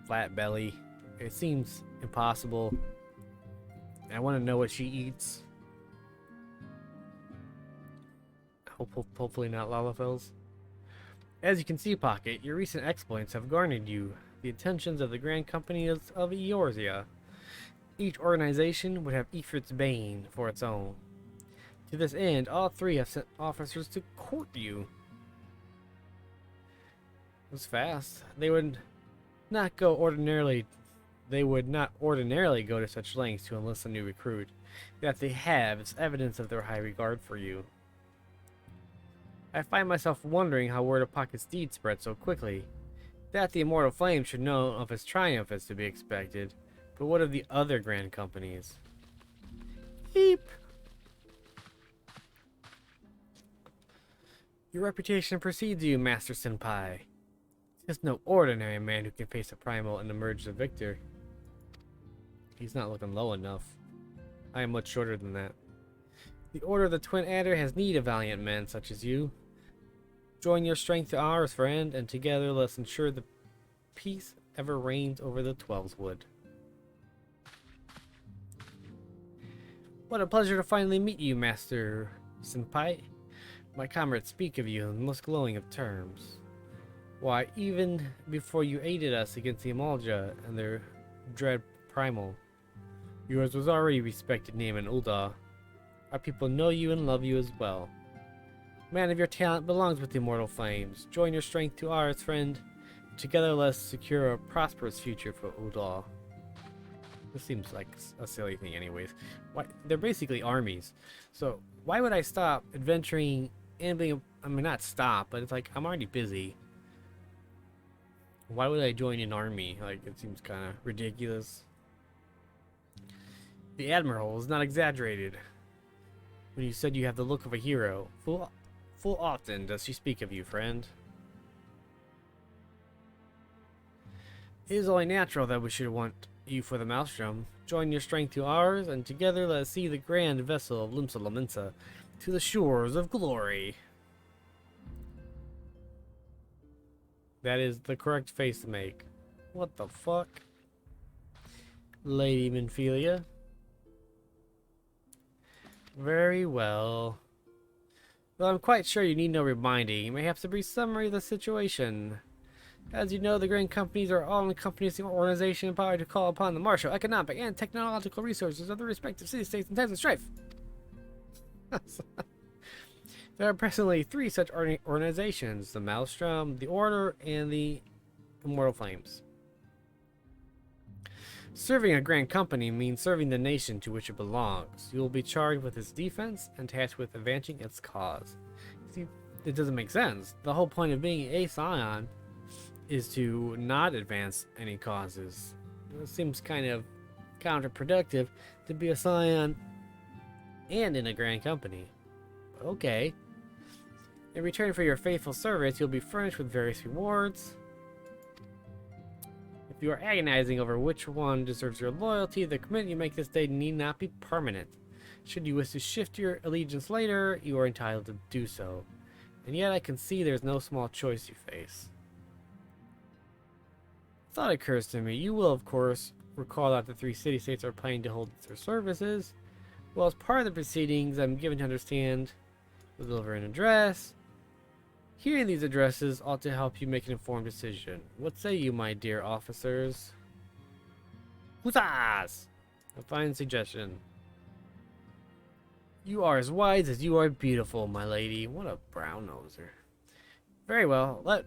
flat belly. It seems impossible. I want to know what she eats. Hopefully not Lalafels. As you can see, Pocket, your recent exploits have garnered you the attentions of the Grand Company of Eorzea. Each organization would have Ifrit's Bane for its own. To this end, all three have sent officers to court you. It was fast. They would not ordinarily go to such lengths to enlist a new recruit. That they have is evidence of their high regard for you. I find myself wondering how word of Pocket's deed spread so quickly. That the Immortal Flame should know of his triumph is to be expected, but what of the other grand companies? Heap! Your reputation precedes you, Master Senpai. It's no ordinary man who can face a primal and emerge the victor. He's not looking low enough. I am much shorter than that. The Order of the Twin Adder has need of valiant men such as you. Join your strength to ours, friend, and together let's ensure the peace ever reigns over the Twelveswood. What a pleasure to finally meet you, Master Senpai. My comrades speak of you in the most glowing of terms. Why, even before you aided us against the Amalja and their dread primal, yours was already a respected name in Ul'dah. Our people know you and love you as well. Man of your talent belongs with the Immortal Flames. Join your strength to ours, friend. Together let's secure a prosperous future for Ul'dah. This seems like a silly thing anyways. Why, they're basically armies. So why would I stop adventuring and being I mean not stop, but it's like I'm already busy. Why would I join an army? Like, it seems kind of ridiculous. The Admiral is not exaggerated when you said you have the look of a hero. Full often does she speak of you, friend. It is only natural that we should want you for the Maelstrom. Join your strength to ours, and together let us see the grand vessel of Limsa Lominsa to the shores of glory. That is the correct face to make. What the fuck? Lady Minfilia. Very well. Well, I'm quite sure you need no reminding. You may have a brief summary of the situation. As you know, the grand companies are all encompassing organization empowered to call upon the martial, economic, and technological resources of the respective city-states in times of strife. There are presently 3 such organizations: the Maelstrom, the Order, and the Immortal Flames. Serving a grand company means serving the nation to which it belongs. You will be charged with its defense and tasked with advancing its cause. See, it doesn't make sense. The whole point of being a Scion is to not advance any causes. It seems kind of counterproductive to be a Scion and in a grand company. But okay. In return for your faithful service, you'll be furnished with various rewards. If you are agonizing over which one deserves your loyalty, the commitment you make this day need not be permanent. Should you wish to shift your allegiance later, you are entitled to do so. And yet I can see there's no small choice you face. Thought occurs to me. You will, of course, recall that the 3 city-states are planning to hold their services. Well, as part of the proceedings, I'm given to understand we'll deliver an address. Hearing these addresses ought to help you make an informed decision. What say you, my dear officers? Huzzahs! A fine suggestion. You are as wise as you are beautiful, my lady. What a brown-noser. Very well. Let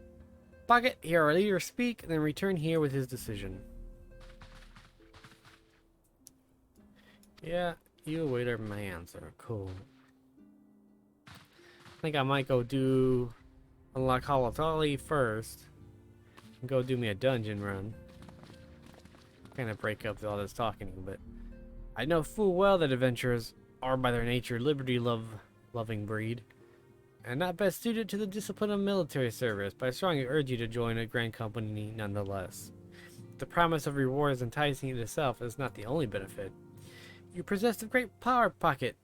Pocket hear our leader speak, and then return here with his decision. Yeah, you await my answer. Cool. I think I might go do unlock Halatali first. And go do me a dungeon run. Kind of break up all this talking, but I know full well that adventurers are by their nature loving breed, and not best suited to the discipline of military service, but I strongly urge you to join a grand company nonetheless. The promise of rewards enticing in itself is not the only benefit. You possess a great power, Pocket,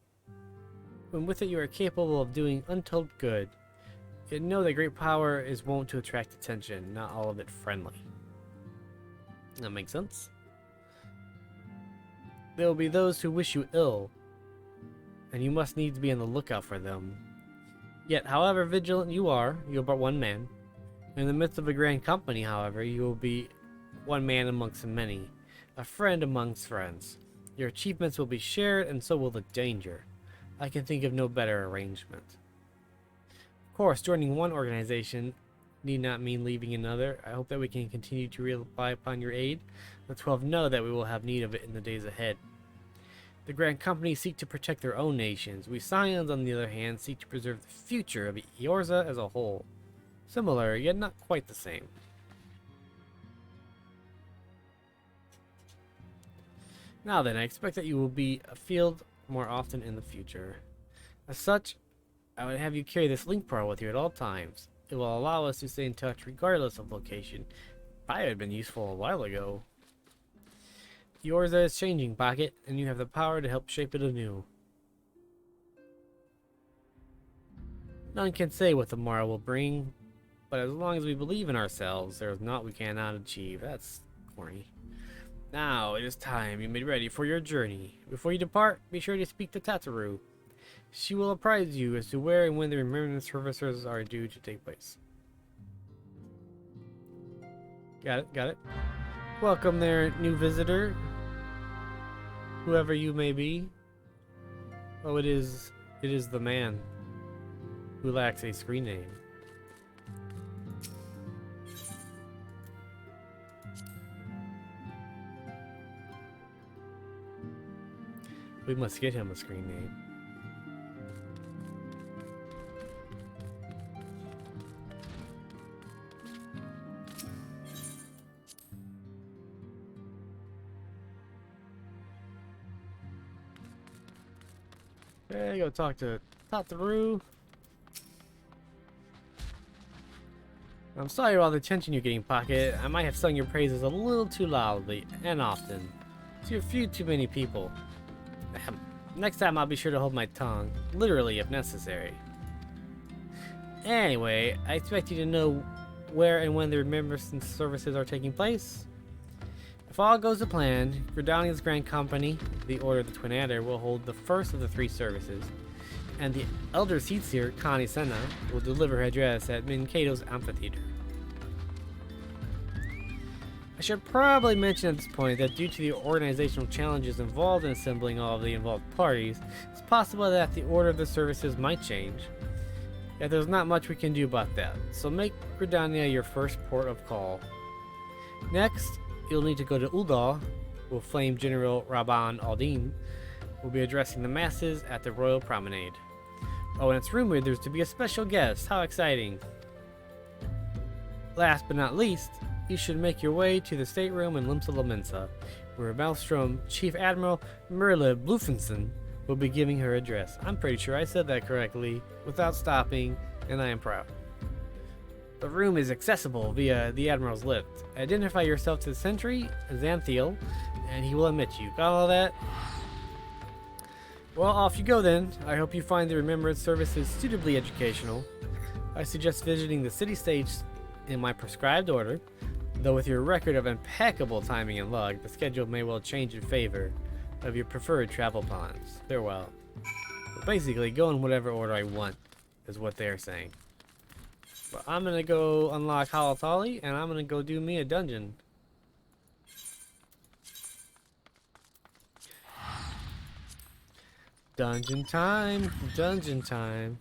and with it you are capable of doing untold good. Yet know that great power is wont to attract attention, not all of it friendly. That makes sense. There will be those who wish you ill, and you must needs be on the lookout for them. Yet, however vigilant you are but one man. In the midst of a grand company, however, you will be one man amongst many, a friend amongst friends. Your achievements will be shared, and so will the danger. I can think of no better arrangement. Of course, joining one organization need not mean leaving another. I hope that we can continue to rely upon your aid. The 12 know that we will have need of it in the days ahead. The Grand Company seek to protect their own nations. We Scions, on the other hand, seek to preserve the future of Eorza as a whole. Similar, yet not quite the same. Now then, I expect that you will be afield more often in the future. As such, I would have you carry this link pearl with you at all times. It will allow us to stay in touch regardless of location. Probably had been useful a while ago. Eorza is changing, Pocket, and you have the power to help shape it anew. None can say what the morrow will bring, but as long as we believe in ourselves, there is naught we cannot achieve. That's corny. Now it is time you made ready for your journey. Before you depart, be sure to speak to Tataru. She will apprise you as to where and when the remembrance services are due to take place. Got it. Welcome there, new visitor. Whoever you may be. Oh, it is the man who lacks a screen name. We must get him a screen name. Okay, go talk to Tataru. I'm sorry about all the attention you're getting, Pocket. I might have sung your praises a little too loudly and often to a few too many people. Next time I'll be sure to hold my tongue, literally if necessary. Anyway, I expect you to know where and when the remembrance services are taking place. If all goes to plan, Gridania's Grand Company, the Order of the Twin Adder, will hold the first of the 3 services, and the Elder Seatseer, Connie Senna, will deliver her address at Minkato's Amphitheater. I should probably mention at this point that due to the organizational challenges involved in assembling all of the involved parties, it's possible that the order of the services might change. Yet there's not much we can do about that, so make Gridania your first port of call. Next, you'll need to go to Uldal, where Flame General Rabban Aldin will be addressing the masses at the Royal Promenade. Oh, and it's rumored there's to be a special guest. How exciting! Last but not least, you should make your way to the stateroom in Limsa Lominsa, where Maelstrom Chief Admiral Merle Blufenson will be giving her address. I'm pretty sure I said that correctly, without stopping, and I am proud. The room is accessible via the Admiral's lift. Identify yourself to the sentry, Xanthiel, and he will admit you. Got all that? Well, off you go then. I hope you find the remembrance services suitably educational. I suggest visiting the city stage in my prescribed order. Though with your record of impeccable timing and luck, the schedule may well change in favor of your preferred travel plans. Farewell. But basically, go in whatever order I want, is what they're saying. But I'm gonna go unlock Halatali, and I'm gonna go do me a dungeon. Dungeon time! Dungeon time!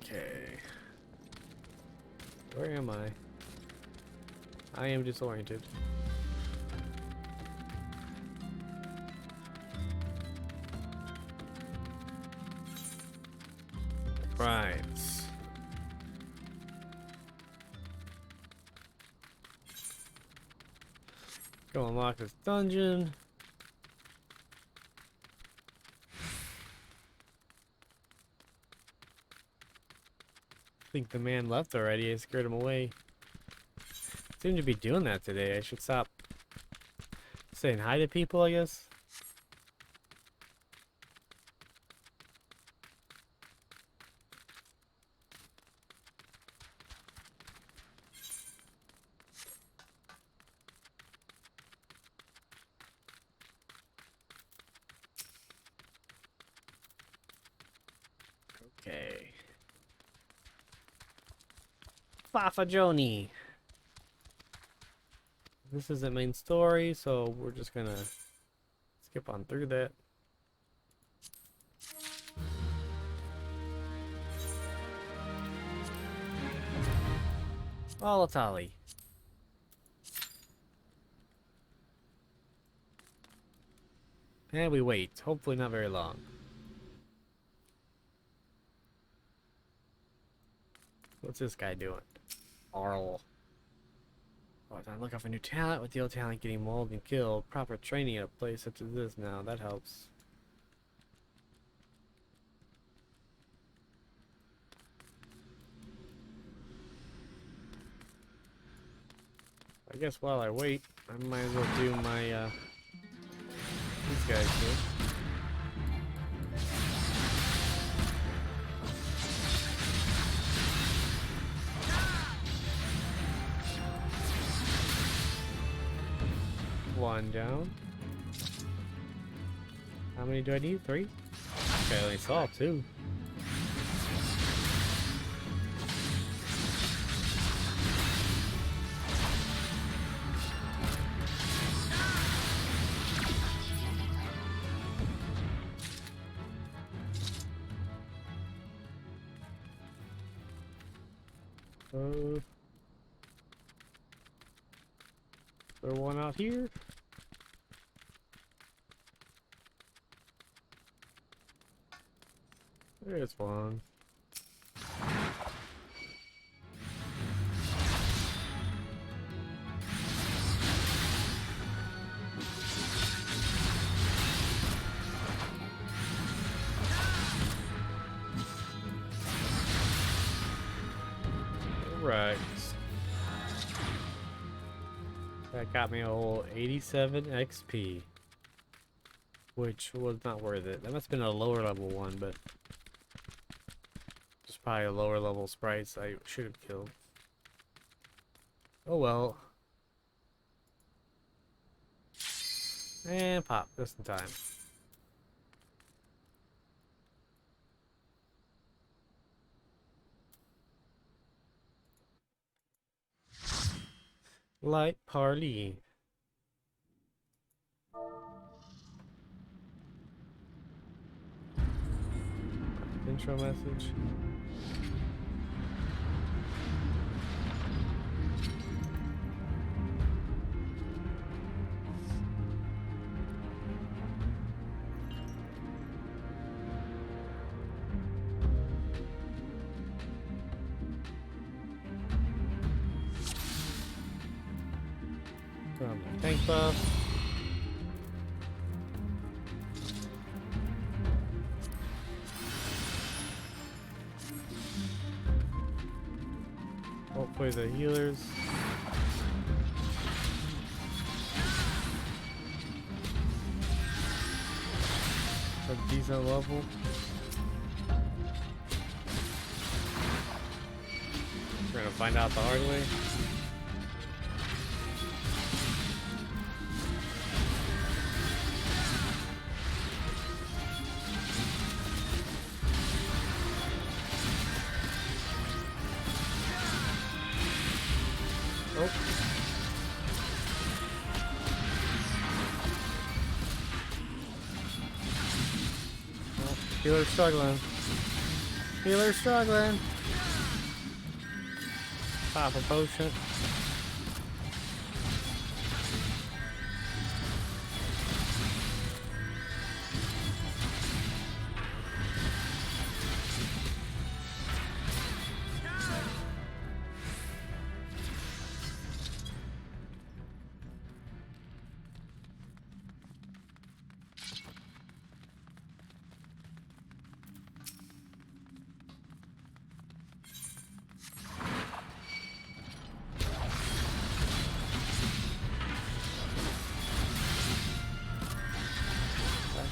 Okay. Where am I? I am disoriented. Right. Go unlock this dungeon. I think the man left already. I scared him away. Seem to be doing that today. I should stop saying hi to people, I guess. Okay. Fafa Joni. This isn't main story, so we're just gonna skip on through that. Volatile. And we wait. Hopefully not very long. What's this guy doing? Arl. Oh, time to look out for new talent. With the old talent getting mauled and killed. Proper training in a place such as this now. That helps. I guess while I wait, I might as well do my, these guys here. One down. How many do I need? 3? Okay, I only saw 2. Is there one out here? There's one. Right. That got me a whole 87 XP. Which was not worth it. That must have been a lower level one, but just probably a lower level sprites I should have killed. Oh well. And pop, just in time. Light parley. Intro message. Tank buff. Hopefully the healers. A decent level. find out the hard way. Oh. Oh, healer's struggling. Healer's struggling. Pop a potion.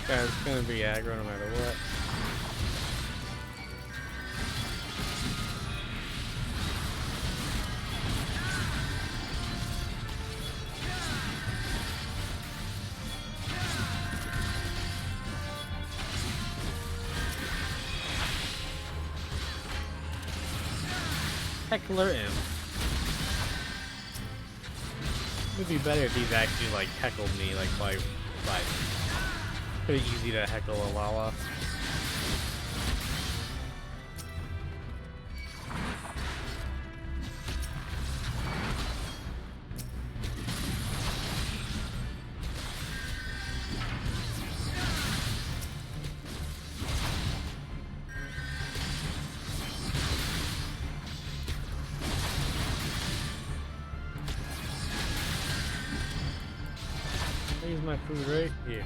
Guy's gonna be aggro no matter what. Heckler M. It'd be better if he's actually like heckled me like by pretty easy to heckle a Lala. Use my food right here.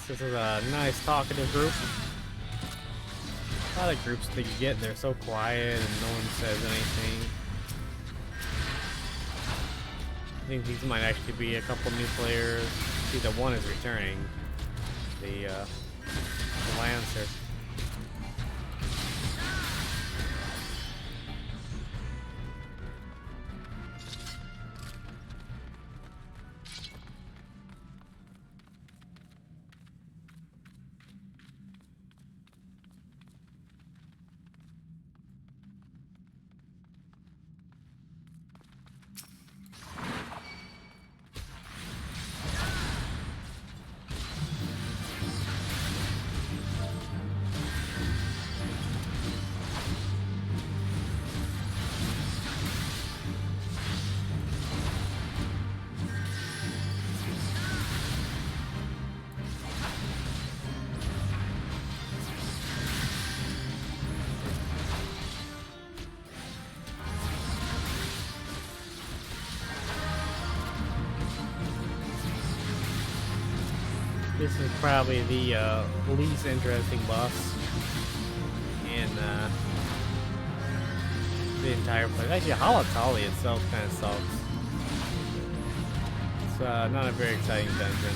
This is a nice talkative group. A lot of groups that you get, they're so quiet and no one says anything. I think these might actually be a couple new players. See, the one is returning. The Lancer. This is probably the least interesting boss in the entire place. Actually, Halatali itself kind of sucks. It's not a very exciting dungeon.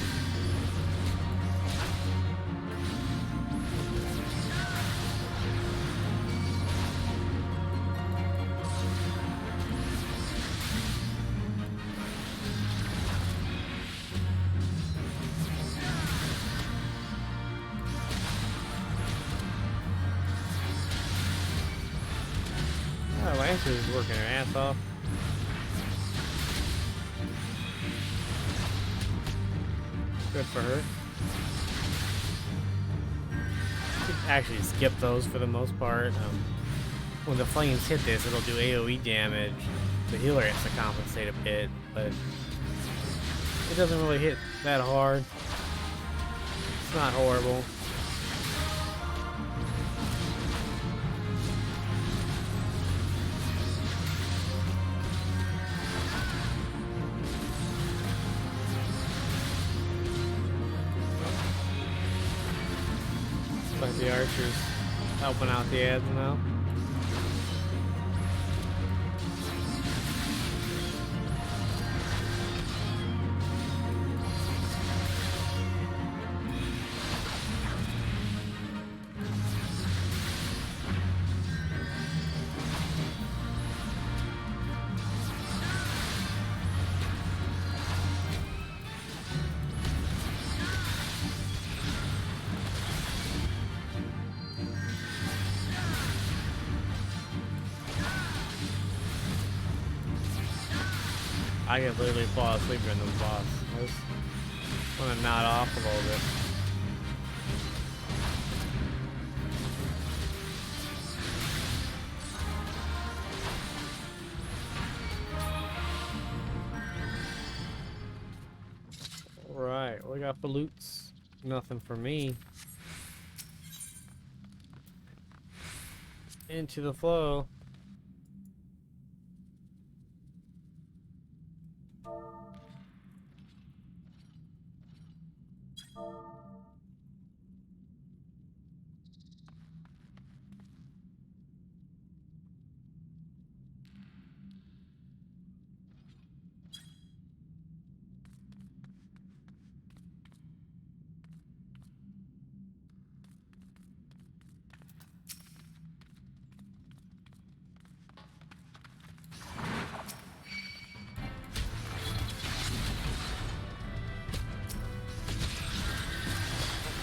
Lancer's working her ass off. Good for her. You can actually skip those for the most part. When the flames hit this, it'll do AoE damage. The healer has to compensate a bit, but it doesn't really hit that hard. It's not horrible. The archers helping out the ads now. I can literally fall asleep during the boss. I just want to nod off a little bit. Alright, what we got for loots? Nothing for me. Into the flow.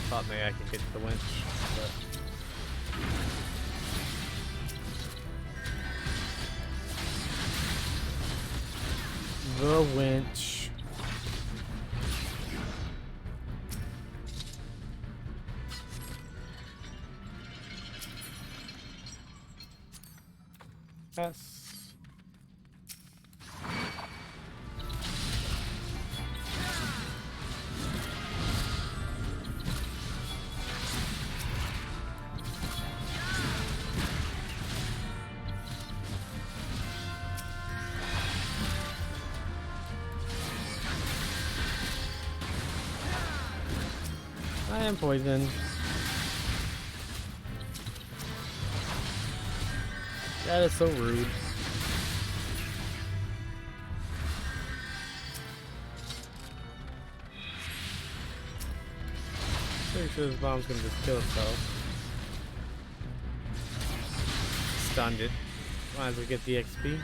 Thought maybe I could get the winch, but the winch. Yes. I am poisoned. That is so rude. Pretty sure this bomb's gonna just kill itself. Stunned it. Might as well get the XP.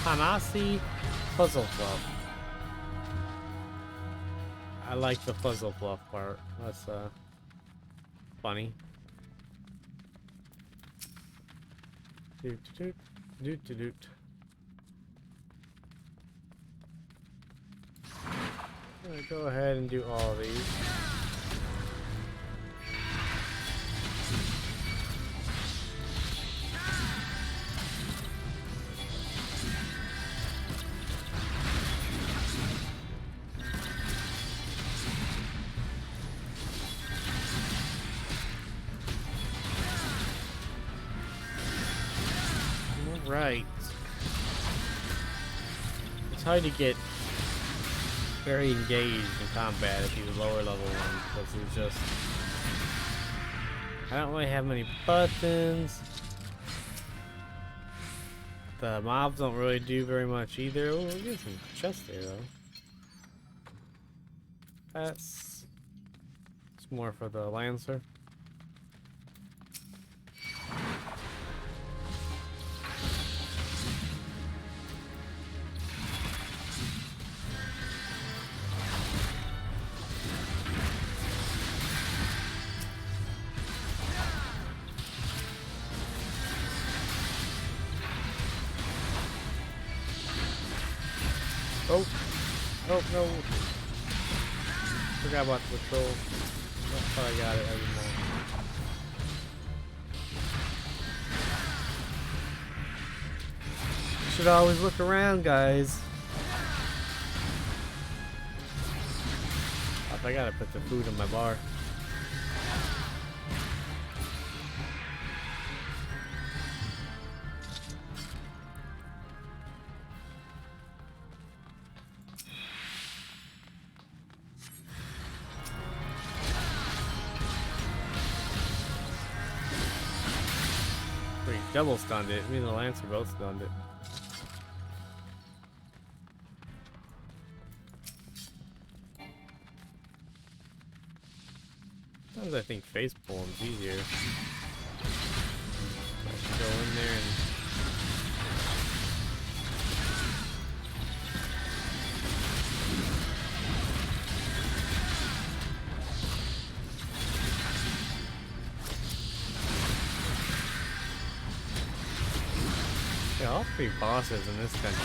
Hanasi puzzle fluff. I like the puzzle fluff part. That's funny. Doot doot doot doot doot. I'm gonna go ahead and do all of these. Right. It's hard to get very engaged in combat if you're lower level one, because it's just I don't really have many buttons. The mobs don't really do very much either. Oh, we get some chests there though. It's more for the Lancer. Oh no. Forgot about patrol. That's how I got it every morning. You should always look around, guys. I gotta put the food in my bar. Wait, double stunned it. Me and the Lancer both stunned it. Sometimes I think face pulling is easier. I can go in there and yeah, all three bosses in this dungeon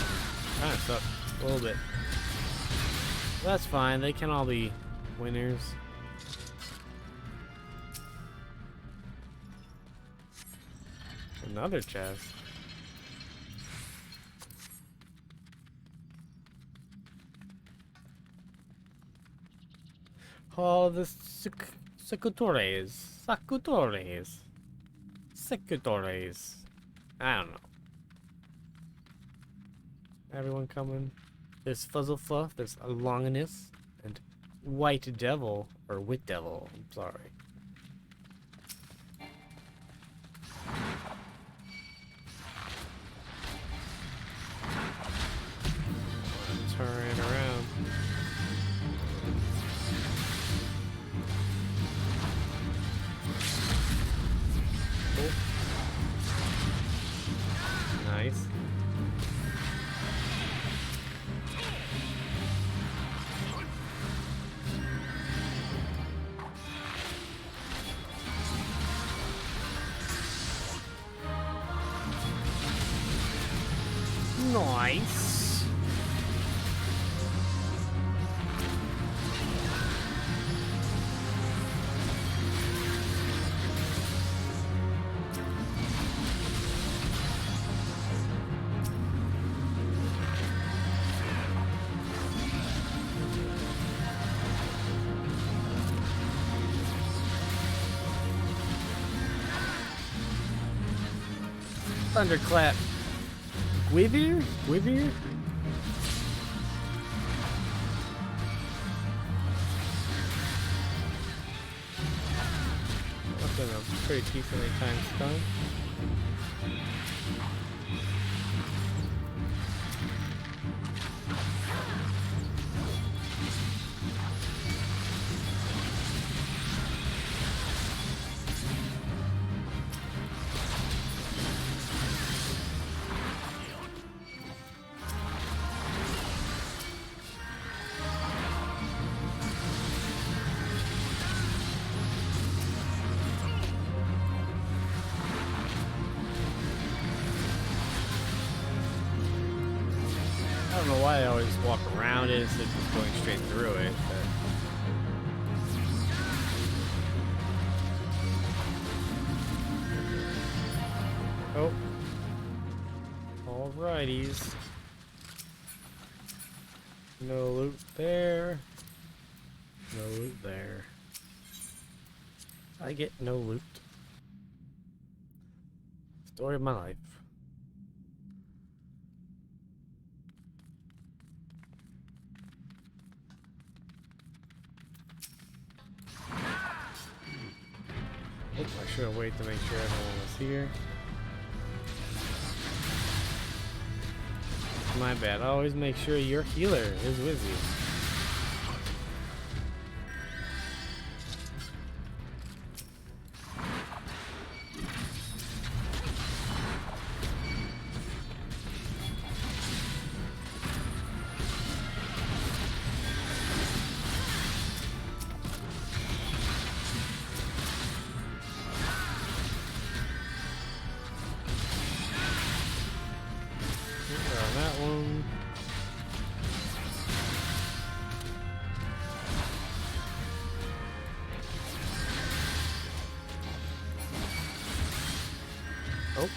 kind of suck a little bit. That's fine. They can all be winners. Another chest. Oh, the secutores. I don't know. Everyone coming. There's Fuzzle Fluff, there's Longinus, and White Devil, or Wit Devil, I'm sorry. Turn around. Oh. Nice. Nice. Thunderclap. Gwivir? Gwivir? That's a pretty decently timed stun. I don't know why I always walk around it instead of just going straight through it. But... oh. Alrighties. No loot there. No loot there. I get no loot. Story of my life. Oops, I should have waited to make sure everyone was here. My bad. Always make sure your healer is with you. On that one. Oh.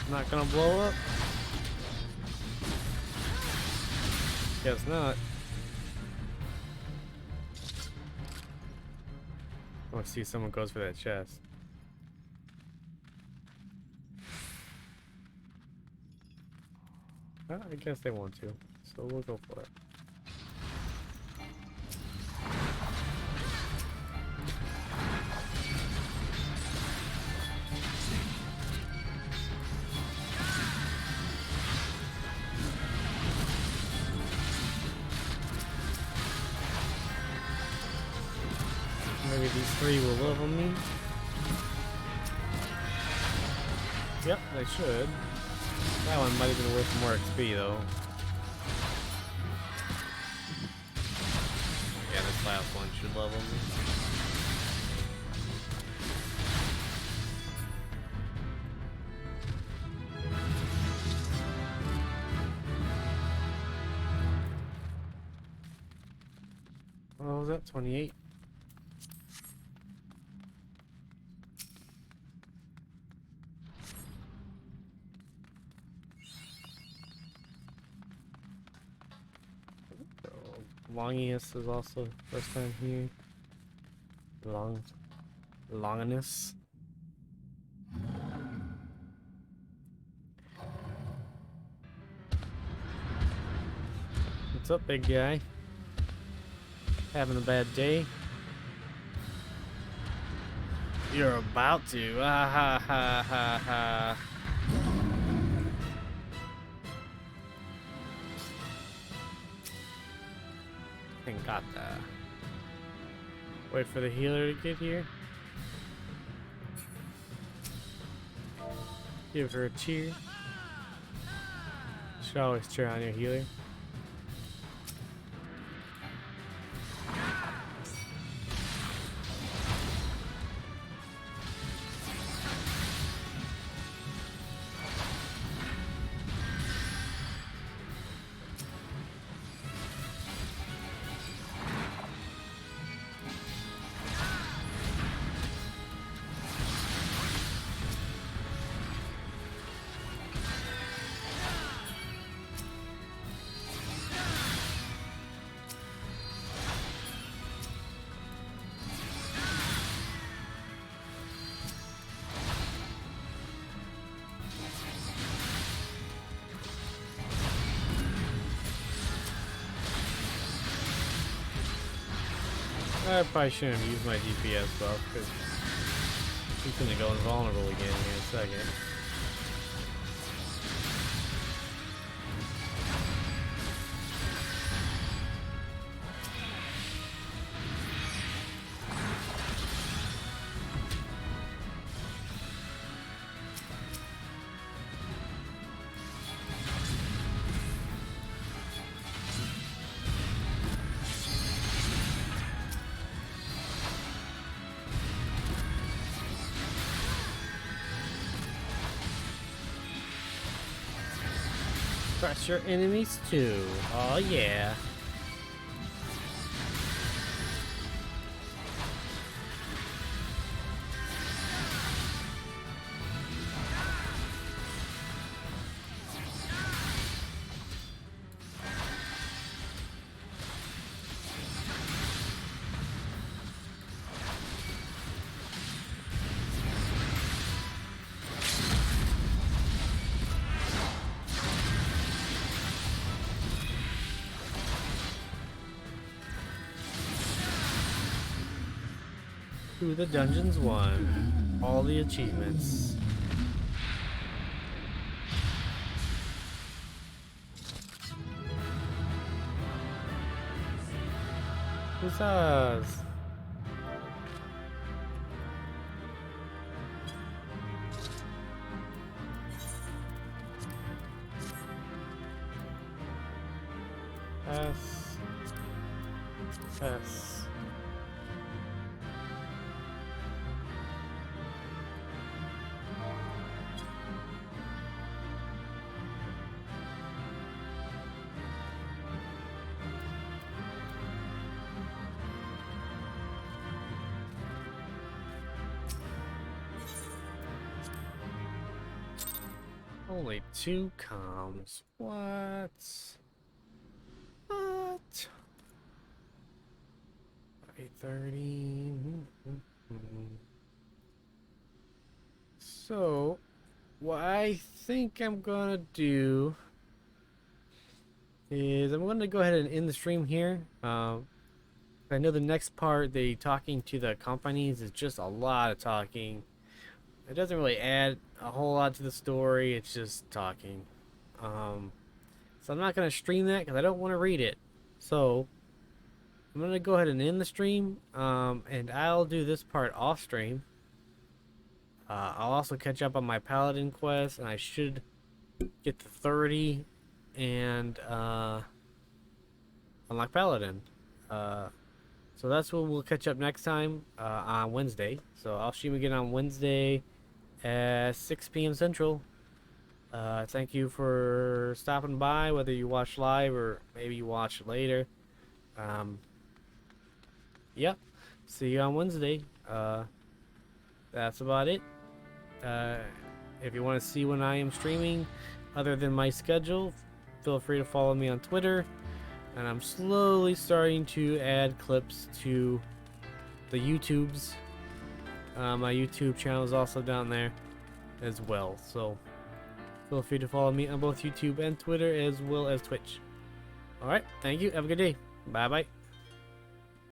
Not gonna blow up? Guess not. I want to see if someone goes for that chest. Well, I guess they want to, so we'll go for it. Maybe these three will level me. Yep, they should. That one might have been worth more XP though. Yeah, this last one should level me. What was that? 28? Longiest is also first time here. Longinus. What's up, big guy? Having a bad day? You're about to. Ah ha ha ha ha. And got that. Wait for the healer to get here. Give her a cheer. Should always cheer on your healer. I probably shouldn't have used my DPS buff because he's gonna go invulnerable again here in a second. Crush your enemies too. Oh yeah. Through the dungeons won. All the achievements. Who's us? S. Only 2 comms. What? What? 8:30. So, what I think I'm gonna do is I'm gonna go ahead and end the stream here. I know the next part, the talking to the companies, is just a lot of talking. It doesn't really add a whole lot to the story. It's just talking. So I'm not gonna stream that because I don't want to read it. So I'm gonna go ahead and end the stream. And I'll do this part off stream. I'll also catch up on my Paladin quest, and I should get to 30 and unlock Paladin. So that's what we'll catch up next time on Wednesday. So I'll stream again on Wednesday at 6 p.m. Central. Thank you for stopping by, whether you watch live or maybe you watch later. Yep. See you on Wednesday. That's about it. If you want to see when I am streaming, other than my schedule, feel free to follow me on Twitter. And I'm slowly starting to add clips to the YouTubes. My YouTube channel is also down there as well. So feel free to follow me on both YouTube and Twitter as well as Twitch. Alright, thank you. Have a good day. Bye bye.